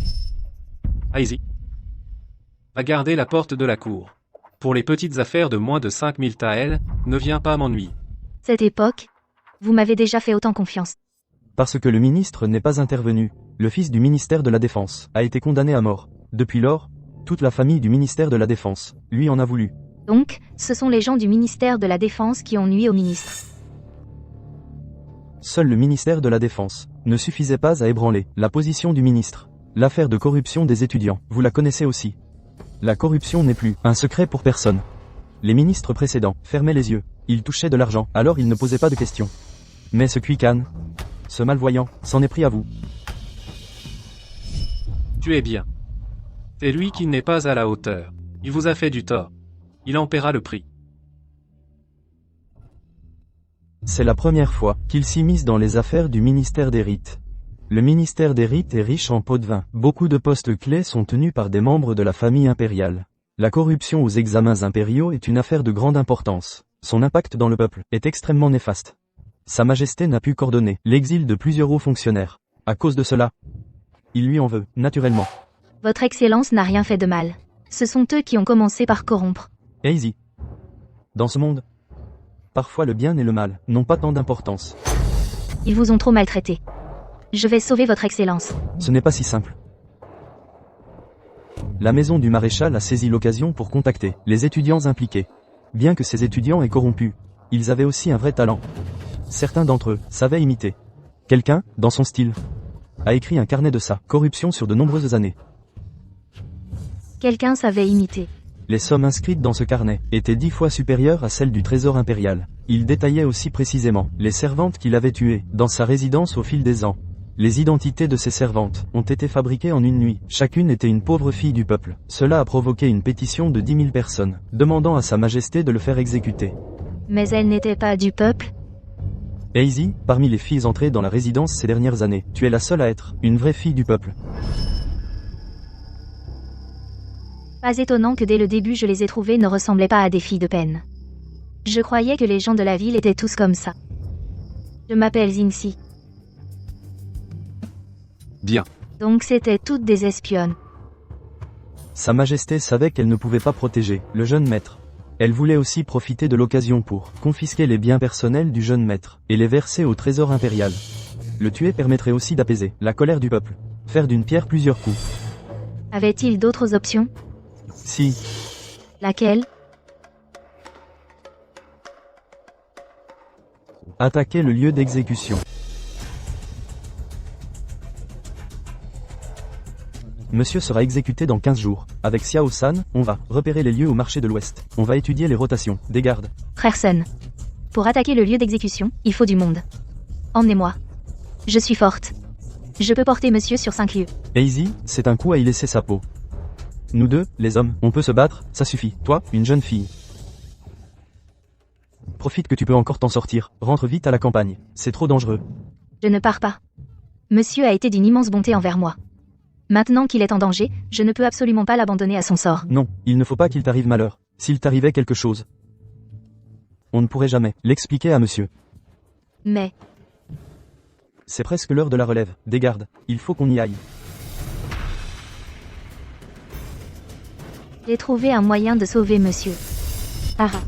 Aizy. Va garder la porte de la cour. Pour les petites affaires de moins de 5000 taels, ne viens pas m'ennuyer. Cette époque, vous m'avez déjà fait autant confiance. Parce que le ministre n'est pas intervenu, le fils du ministère de la Défense a été condamné à mort. Depuis lors, toute la famille du ministère de la Défense lui en a voulu. Donc, ce sont les gens du ministère de la Défense qui ont nui au ministre. Seul le ministère de la Défense ne suffisait pas à ébranler la position du ministre. L'affaire de corruption des étudiants, vous la connaissez aussi. La corruption n'est plus un secret pour personne. Les ministres précédents fermaient les yeux, ils touchaient de l'argent, alors ils ne posaient pas de questions. Mais ce Kuikan, ce malvoyant, s'en est pris à vous. Tu es bien. C'est lui qui n'est pas à la hauteur. Il vous a fait du tort. Il en paiera le prix. C'est la première fois qu'il s'immisce dans les affaires du ministère des rites. Le ministère des rites est riche en pots de vin. Beaucoup de postes clés sont tenus par des membres de la famille impériale. La corruption aux examens impériaux est une affaire de grande importance. Son impact dans le peuple est extrêmement néfaste. Sa Majesté n'a pu coordonner l'exil de plusieurs hauts fonctionnaires. À cause de cela, il lui en veut, naturellement. Votre Excellence n'a rien fait de mal. Ce sont eux qui ont commencé par corrompre. Aizy. Dans ce monde, parfois le bien et le mal n'ont pas tant d'importance. Ils vous ont trop maltraité. Je vais sauver votre Excellence. Ce n'est pas si simple. La maison du maréchal a saisi l'occasion pour contacter les étudiants impliqués. Bien que ces étudiants aient corrompu, ils avaient aussi un vrai talent. Certains d'entre eux savaient imiter quelqu'un dans son style. a écrit un carnet de sa corruption sur de nombreuses années. Quelqu'un savait imiter. Les sommes inscrites dans ce carnet étaient 10 fois supérieures à celles du trésor impérial. Il détaillait aussi précisément les servantes qu'il avait tuées dans sa résidence au fil des ans. Les identités de ces servantes ont été fabriquées en une nuit. Chacune était une pauvre fille du peuple. Cela a provoqué une pétition de 10 000 personnes, demandant à Sa Majesté de le faire exécuter. Mais elle n'était pas du peuple. Hazy, parmi les filles entrées dans la résidence ces dernières années, tu es la seule à être une vraie fille du peuple. Pas étonnant que dès le début je les ai trouvées ne ressemblaient pas à des filles de peine. Je croyais que les gens de la ville étaient tous comme ça. Je m'appelle Zinxi. Bien. Donc c'était toutes des espionnes. Sa Majesté savait qu'elle ne pouvait pas protéger le jeune maître. Elle voulait aussi profiter de l'occasion pour confisquer les biens personnels du jeune maître et les verser au trésor impérial. Le tuer permettrait aussi d'apaiser la colère du peuple. Faire d'une pierre plusieurs coups. Avait-il d'autres options? Si. Laquelle? Attaquer le lieu d'exécution. Monsieur sera exécuté dans 15 jours. Avec Xiao-san, on va repérer les lieux au marché de l'Ouest. On va étudier les rotations des gardes. Frère Sun. Pour attaquer le lieu d'exécution, il faut du monde. Emmenez-moi. Je suis forte. Je peux porter monsieur sur 5 lieues. Hazy, c'est un coup à y laisser sa peau. Nous deux, les hommes, on peut se battre, ça suffit. Toi, une jeune fille. Profite que tu peux encore t'en sortir. Rentre vite à la campagne. C'est trop dangereux. Je ne pars pas. Monsieur a été d'une immense bonté envers moi. Maintenant qu'il est en danger, je ne peux absolument pas l'abandonner à son sort. Non, il ne faut pas qu'il t'arrive malheur. S'il t'arrivait quelque chose, on ne pourrait jamais l'expliquer à monsieur. Mais, C'est presque l'heure de la relève. Des gardes. Il faut qu'on y aille. j'ai trouvé un moyen de sauver monsieur. Ara.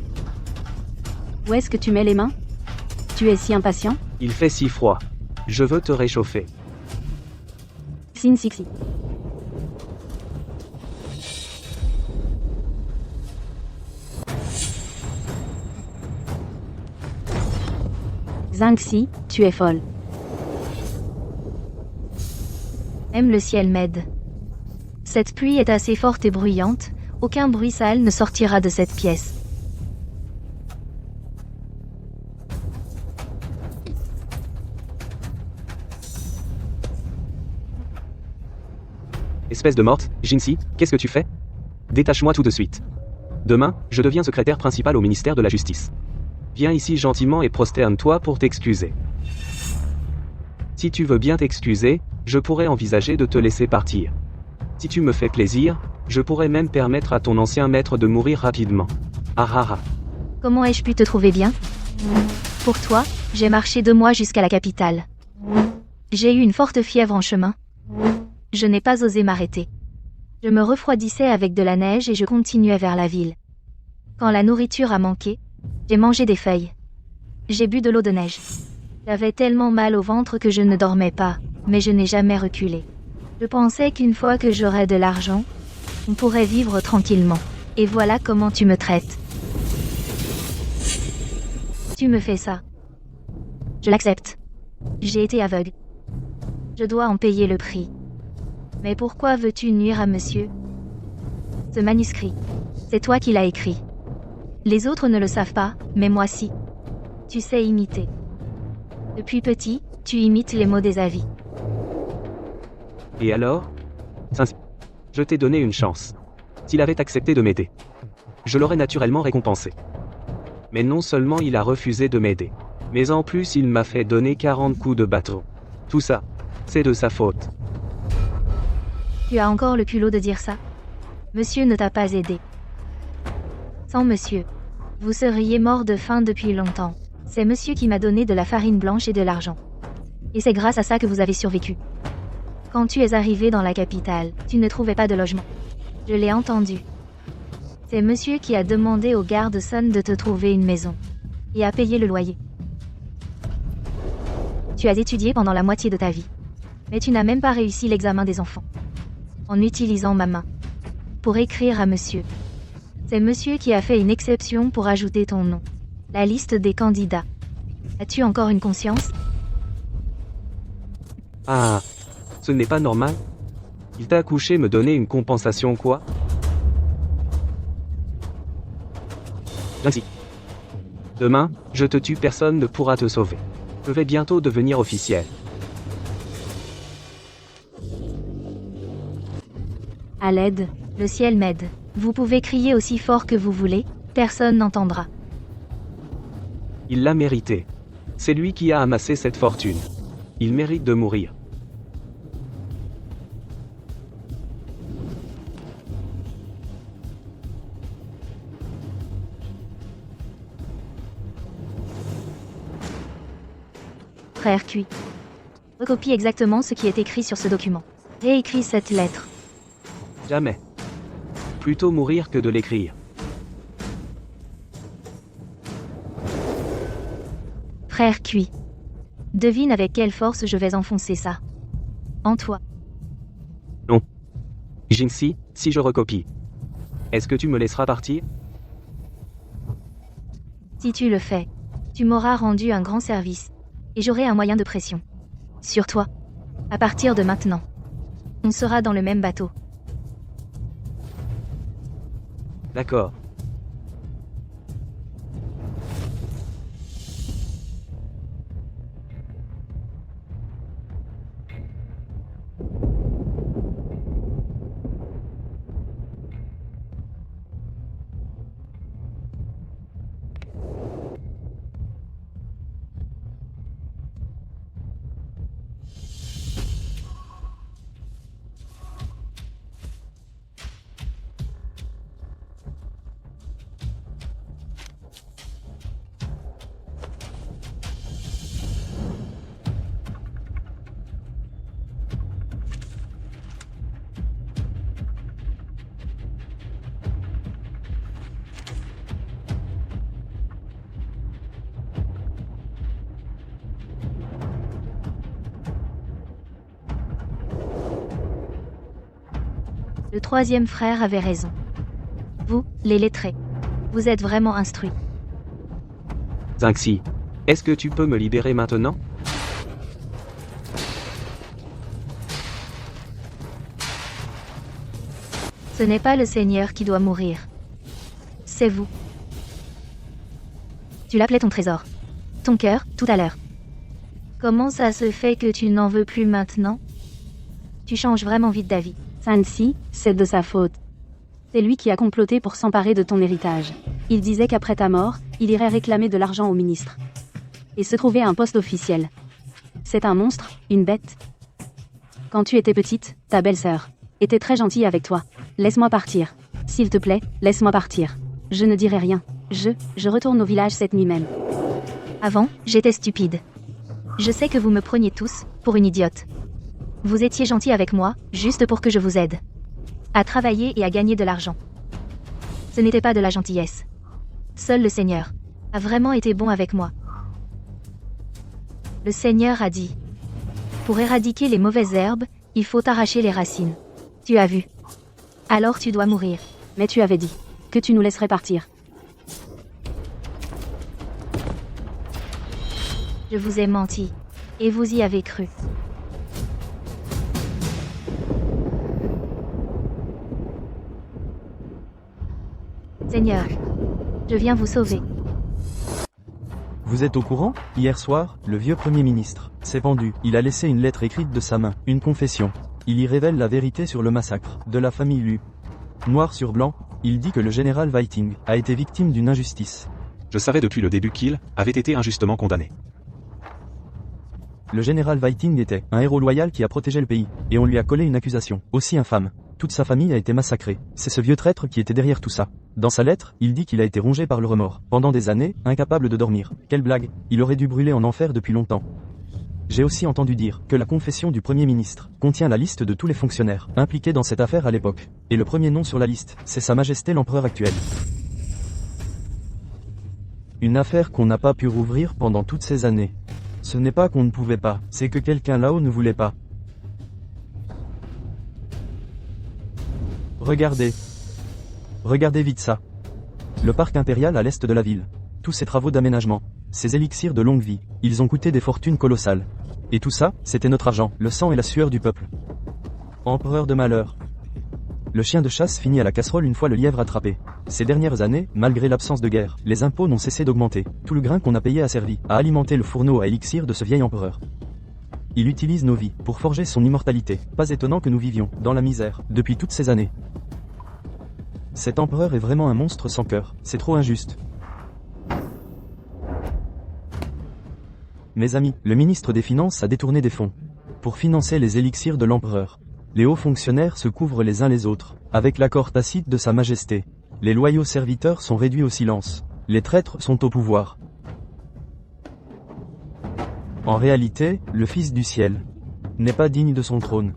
Où est-ce que tu mets les mains? Tu es si impatient? Il fait si froid. Je veux te réchauffer. Zinxi. Zinxi, tu es folle. Même le ciel m'aide. Cette pluie est assez forte et bruyante, aucun bruit sale ne sortira de cette pièce. Espèce de morte, Jinxi, qu'est-ce que tu fais? Détache-moi tout de suite. Demain, je deviens secrétaire principal au ministère de la Justice. Viens ici gentiment et prosterne-toi pour t'excuser. Si tu veux bien t'excuser, je pourrais envisager de te laisser partir. Si tu me fais plaisir, je pourrais même permettre à ton ancien maître de mourir rapidement. Ah ah ah. Comment ai-je pu te trouver bien? Pour toi, j'ai marché 2 mois jusqu'à la capitale. J'ai eu une forte fièvre en chemin. Je n'ai pas osé m'arrêter. Je me refroidissais avec de la neige et je continuais vers la ville. Quand la nourriture a manqué, j'ai mangé des feuilles. J'ai bu de l'eau de neige. J'avais tellement mal au ventre que je ne dormais pas, mais je n'ai jamais reculé. Je pensais qu'une fois que j'aurais de l'argent, on pourrait vivre tranquillement. Et voilà comment tu me traites. Tu me fais ça. Je l'accepte. J'ai été aveugle. Je dois en payer le prix. Mais pourquoi veux-tu nuire à monsieur? Ce manuscrit, c'est toi qui l'as écrit. Les autres ne le savent pas, mais moi si. Tu sais imiter. Depuis petit, tu imites les mots des avis. Et alors? Je t'ai donné une chance. S'il avait accepté de m'aider, je l'aurais naturellement récompensé. Mais non seulement il a refusé de m'aider, mais en plus il m'a fait donner 40 coups de bâton. Tout ça, c'est de sa faute. Tu as encore le culot de dire ça? Monsieur ne t'a pas aidé. Sans monsieur, vous seriez mort de faim depuis longtemps. C'est monsieur qui m'a donné de la farine blanche et de l'argent. Et c'est grâce à ça que vous avez survécu. Quand tu es arrivé dans la capitale, tu ne trouvais pas de logement. Je l'ai entendu. C'est monsieur qui a demandé au garde Sun de te trouver une maison. Et a payé le loyer. Tu as étudié pendant la moitié de ta vie. Mais tu n'as même pas réussi l'examen des enfants. En utilisant ma main. Pour écrire à monsieur. C'est monsieur qui a fait une exception pour ajouter ton nom. La liste des candidats. As-tu encore une conscience? Ah. Ce n'est pas normal. Il t'a accouché, me donner une compensation quoi? Ainsi. Demain, je te tue, personne ne pourra te sauver. Je vais bientôt devenir officiel. À l'aide, le ciel m'aide. Vous pouvez crier aussi fort que vous voulez, personne n'entendra. Il l'a mérité. C'est lui qui a amassé cette fortune. Il mérite de mourir. Frère Cui. Recopie exactement ce qui est écrit sur ce document. Réécris cette lettre. Jamais. Plutôt mourir que de l'écrire. Frère Cui. Devine avec quelle force je vais enfoncer ça. En toi. Jinxie, si je recopie. Est-ce que tu me laisseras partir? Si tu le fais, tu m'auras rendu un grand service. Et j'aurai un moyen de pression. Sur toi. À partir de maintenant. On sera dans le même bateau. D'accord. Le troisième frère avait raison. Vous, les lettrés. Vous êtes vraiment instruits. Jinxie, est-ce que tu peux me libérer maintenant? Ce n'est pas le Seigneur qui doit mourir. C'est vous. Tu l'appelais ton trésor. Ton cœur, tout à l'heure. Comment ça se fait que tu n'en veux plus maintenant? Tu changes vraiment vite d'avis. Sansi, c'est de sa faute. C'est lui qui a comploté pour s'emparer de ton héritage. Il disait qu'après ta mort, il irait réclamer de l'argent au ministre. Et se trouver un poste officiel. C'est un monstre, une bête. Quand tu étais petite, ta belle-sœur était très gentille avec toi. Laisse-moi partir. S'il te plaît, laisse-moi partir. Je ne dirai rien. Je retourne au village cette nuit même. Avant, j'étais stupide. Je sais que vous me preniez tous pour une idiote. Vous étiez gentil avec moi, juste pour que je vous aide. À travailler et à gagner de l'argent. Ce n'était pas de la gentillesse. Seul le Seigneur a vraiment été bon avec moi. Le Seigneur a dit: pour éradiquer les mauvaises herbes, il faut arracher les racines. Tu as vu. Alors tu dois mourir. Mais tu avais dit que tu nous laisserais partir. Je vous ai menti. Et vous y avez cru. Seigneur, je viens vous sauver. Vous êtes au courant? Hier soir, le vieux Premier ministre s'est pendu. Il a laissé une lettre écrite de sa main, une confession. Il y révèle la vérité sur le massacre de la famille Lu. Noir sur blanc, il dit que le général Whiting a été victime d'une injustice. Je savais depuis le début qu'il avait été injustement condamné. Le général Whiting était un héros loyal qui a protégé le pays, et on lui a collé une accusation, aussi infâme. Toute sa famille a été massacrée. C'est ce vieux traître qui était derrière tout ça. Dans sa lettre, il dit qu'il a été rongé par le remords. Pendant des années, incapable de dormir. Quelle blague! Il aurait dû brûler en enfer depuis longtemps. J'ai aussi entendu dire que la confession du Premier ministre contient la liste de tous les fonctionnaires impliqués dans cette affaire à l'époque. Et le premier nom sur la liste, c'est Sa Majesté l'Empereur actuel. Une affaire qu'on n'a pas pu rouvrir pendant toutes ces années. Ce n'est pas qu'on ne pouvait pas, c'est que quelqu'un là-haut ne voulait pas. Regardez. Regardez vite ça. Le parc impérial à l'est de la ville. Tous ces travaux d'aménagement, ces élixirs de longue vie, ils ont coûté des fortunes colossales. Et tout ça, c'était notre argent, le sang et la sueur du peuple. Empereur de malheur. Le chien de chasse finit à la casserole une fois le lièvre attrapé. Ces dernières années, malgré l'absence de guerre, les impôts n'ont cessé d'augmenter. Tout le grain qu'on a payé a servi à alimenter le fourneau à élixir de ce vieil empereur. Il utilise nos vies pour forger son immortalité. Pas étonnant que nous vivions dans la misère depuis toutes ces années. Cet empereur est vraiment un monstre sans cœur. C'est trop injuste. Mes amis, le ministre des Finances a détourné des fonds pour financer les élixirs de l'empereur. Les hauts fonctionnaires se couvrent les uns les autres, avec l'accord tacite de Sa Majesté. Les loyaux serviteurs sont réduits au silence. Les traîtres sont au pouvoir. En réalité, le Fils du ciel n'est pas digne de son trône.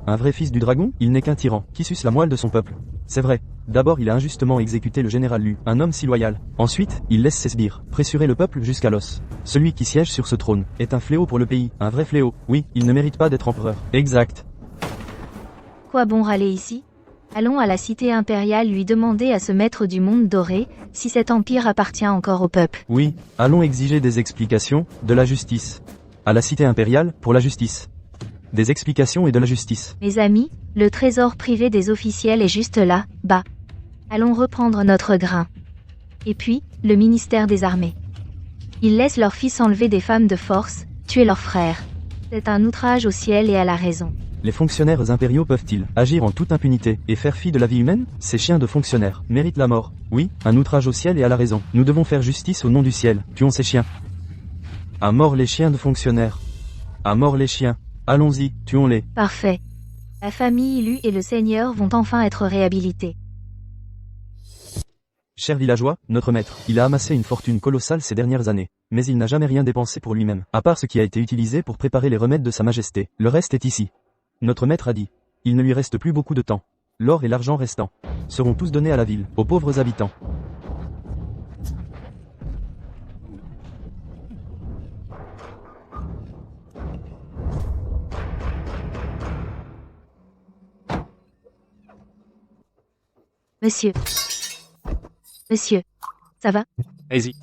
Un vrai fils du dragon, il n'est qu'un tyran, qui suce la moelle de son peuple. C'est vrai. D'abord il a injustement exécuté le général Lu, un homme si loyal. Ensuite, il laisse ses sbires pressurer le peuple jusqu'à l'os. Celui qui siège sur ce trône est un fléau pour le pays, un vrai fléau. Oui, il ne mérite pas d'être empereur. Exact. Quoi bon râler ici? Allons à la cité impériale lui demander à ce maître du monde doré, si cet empire appartient encore au peuple. Oui, allons exiger des explications, de la justice. À la cité impériale, pour la justice. Des explications et de la justice. Mes amis, le trésor privé des officiels est juste là, bas. Allons reprendre notre grain. Et puis, le ministère des armées. Ils laissent leurs fils enlever des femmes de force, tuer leurs frères. C'est un outrage au ciel et à la raison. Les fonctionnaires impériaux peuvent-ils agir en toute impunité et faire fi de la vie humaine? Ces chiens de fonctionnaires méritent la mort. Oui, un outrage au ciel et à la raison. Nous devons faire justice au nom du ciel. Tuons ces chiens. À mort les chiens de fonctionnaires. À mort les chiens. Allons-y, tuons-les. Parfait. La famille Lu et le Seigneur vont enfin être réhabilités. Cher villageois, notre maître, il a amassé une fortune colossale ces dernières années. Mais il n'a jamais rien dépensé pour lui-même, à part ce qui a été utilisé pour préparer les remèdes de Sa Majesté. Le reste est ici. Notre maître a dit. Il ne lui reste plus beaucoup de temps. L'or et l'argent restants seront tous donnés à la ville, aux pauvres habitants. Monsieur. Monsieur. Ça va? Easy.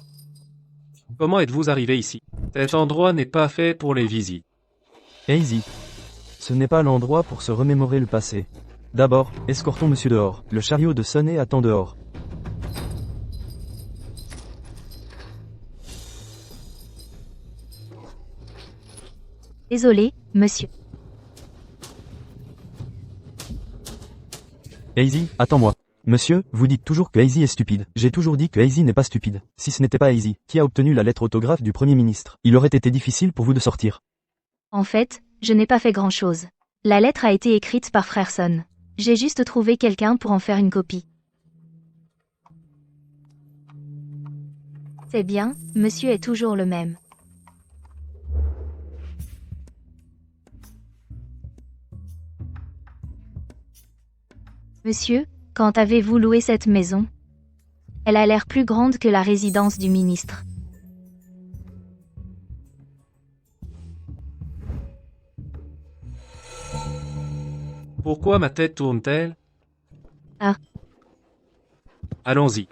Comment êtes-vous arrivé ici? Cet endroit n'est pas fait pour les visites. Easy. Ce n'est pas l'endroit pour se remémorer le passé. D'abord, escortons monsieur dehors. Le chariot de Sonnet attend dehors. Désolé, monsieur. Easy, attends-moi. Monsieur, vous dites toujours que Easy est stupide. J'ai toujours dit que Easy n'est pas stupide. Si ce n'était pas Easy, qui a obtenu la lettre autographe du Premier ministre, il aurait été difficile pour vous de sortir. En fait, je n'ai pas fait grand-chose. La lettre a été écrite par Frerson. J'ai juste trouvé quelqu'un pour en faire une copie. C'est bien, monsieur est toujours le même. Monsieur, quand avez-vous loué cette maison? Elle a l'air plus grande que la résidence du ministre. Pourquoi ma tête tourne-t-elle? Ah. Allons-y.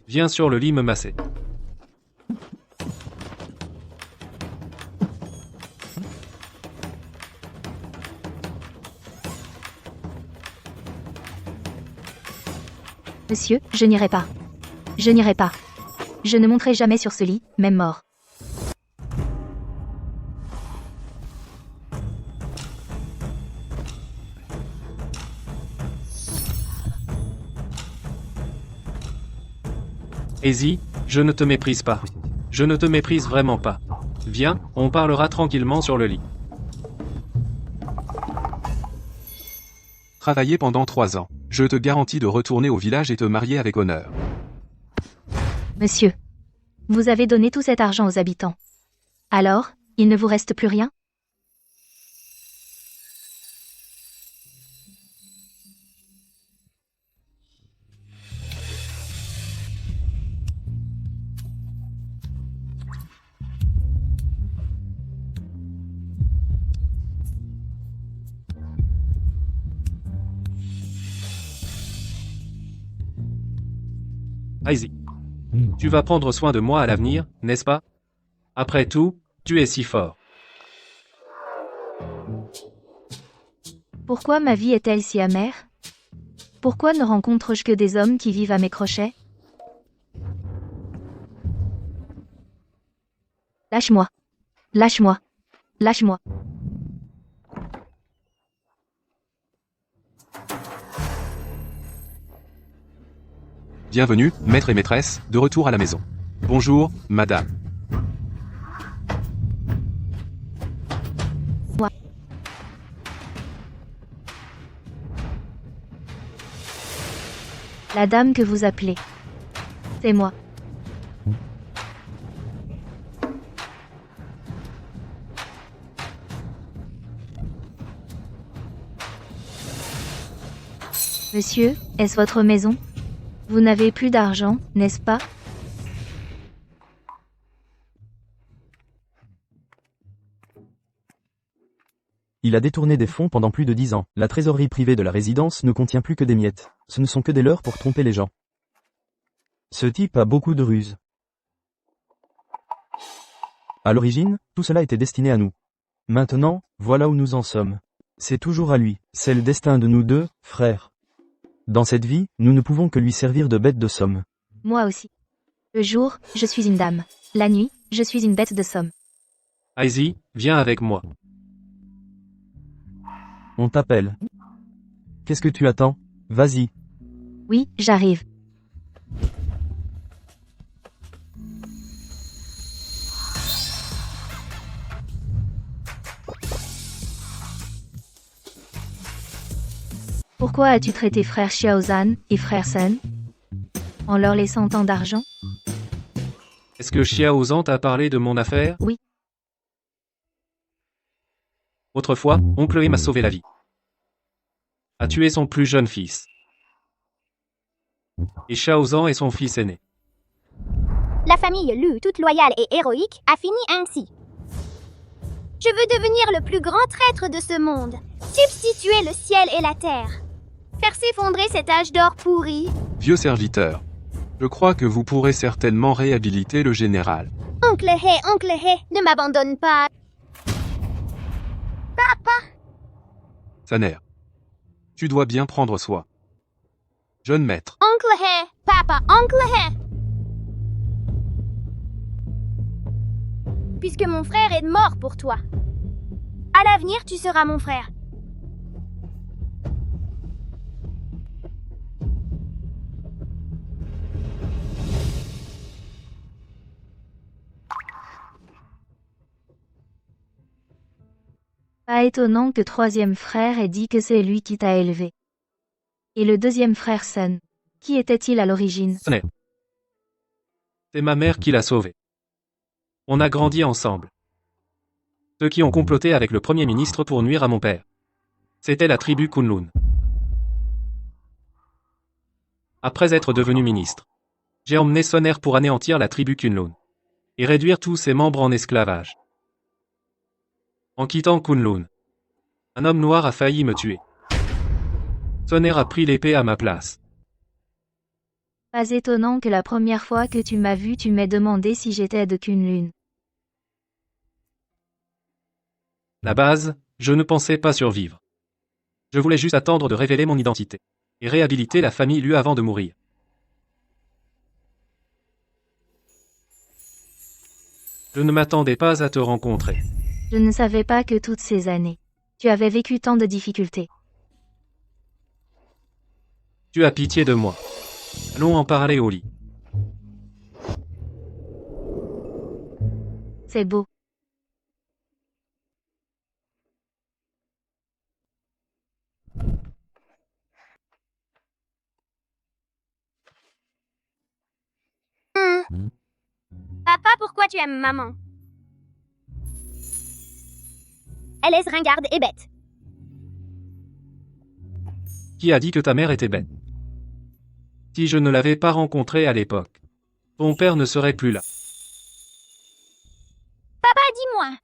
Viens sur le lit me masser. Monsieur, je n'irai pas. Je n'irai pas. Je ne monterai jamais sur ce lit, même mort. Easy, je ne te méprise pas. Je ne te méprise vraiment pas. Viens, on parlera tranquillement sur le lit. Travailler pendant 3 ans. Je te garantis de retourner au village et te marier avec honneur. Monsieur, vous avez donné tout cet argent aux habitants. Alors, il ne vous reste plus rien? Easy. Tu vas prendre soin de moi à l'avenir, n'est-ce pas? Après tout, tu es si fort. Pourquoi ma vie est-elle si amère? Pourquoi ne rencontre-je que des hommes qui vivent à mes crochets? Lâche-moi. Lâche-moi. Lâche-moi. Bienvenue, maître et maîtresse, de retour à la maison. Bonjour, madame. La dame que vous appelez. C'est moi. Monsieur, est-ce votre maison? Vous n'avez plus d'argent, n'est-ce pas? Il a détourné des fonds pendant plus de 10 ans. La trésorerie privée de la résidence ne contient plus que des miettes. Ce ne sont que des leurres pour tromper les gens. Ce type a beaucoup de ruses. À l'origine, tout cela était destiné à nous. Maintenant, voilà où nous en sommes. C'est toujours à lui. C'est le destin de nous deux, frères. Dans cette vie, nous ne pouvons que lui servir de bête de somme. Moi aussi. Le jour, je suis une dame. La nuit, je suis une bête de somme. Izzy, viens avec moi. On t'appelle. Qu'est-ce que tu attends? Vas-y. Oui, j'arrive. Pourquoi as-tu traité frère Xiaozan et frère Sun en leur laissant tant d'argent? Est-ce que Xiaozan t'a parlé de mon affaire? Oui. Autrefois, oncle E m'a sauvé la vie. A tué son plus jeune fils. Et Xiaozan est son fils aîné. La famille Lu, toute loyale et héroïque, a fini ainsi. Je veux devenir le plus grand traître de ce monde. Substituer le ciel et la terre. Faire s'effondrer cet âge d'or pourri. Vieux serviteur. Je crois que vous pourrez certainement réhabiliter le général. Oncle He, ne m'abandonne pas. Papa, Saner. Tu dois bien prendre soin. Jeune maître. Oncle He, papa, Oncle He. Puisque mon frère est mort pour toi. À l'avenir, tu seras mon frère. Pas étonnant que troisième frère ait dit que c'est lui qui t'a élevé. Et le deuxième frère Sun, qui était-il à l'origine? Saner. C'est ma mère qui l'a sauvé. On a grandi ensemble. Ceux qui ont comploté avec le Premier ministre pour nuire à mon père. C'était la tribu Kunlun. Après être devenu ministre, j'ai emmené Soner pour anéantir la tribu Kunlun et réduire tous ses membres en esclavage. En quittant Kunlun, un homme noir a failli me tuer. Soner a pris l'épée à ma place. Pas étonnant que la première fois que tu m'as vu tu m'aies demandé si j'étais de Kunlun. La base, je ne pensais pas survivre. Je voulais juste attendre de révéler mon identité et réhabiliter la famille Lu avant de mourir. Je ne m'attendais pas à te rencontrer. Je ne savais pas que toutes ces années, tu avais vécu tant de difficultés. Tu as pitié de moi. Allons en parler au lit. C'est beau. Papa, pourquoi tu aimes maman? Elle est ringarde et bête. Qui a dit que ta mère était bête? Si je ne l'avais pas rencontrée à l'époque, ton père ne serait plus là. Papa, dis-moi,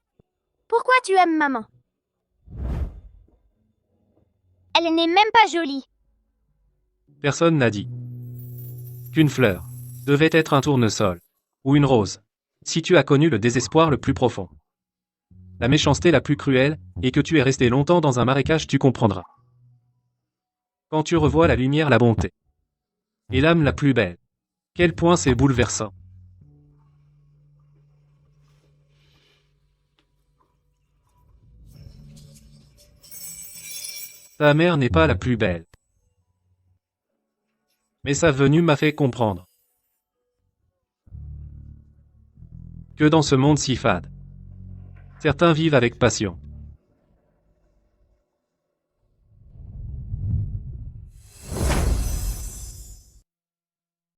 pourquoi tu aimes maman? Elle n'est même pas jolie. Personne n'a dit qu'une fleur devait être un tournesol ou une rose. Si tu as connu le désespoir le plus profond, la méchanceté la plus cruelle, et que tu es resté longtemps dans un marécage, tu comprendras. Quand tu revois la lumière, la bonté. Et l'âme la plus belle. Quel point c'est bouleversant. Ta mère n'est pas la plus belle. Mais sa venue m'a fait comprendre que dans ce monde si fade, certains vivent avec passion.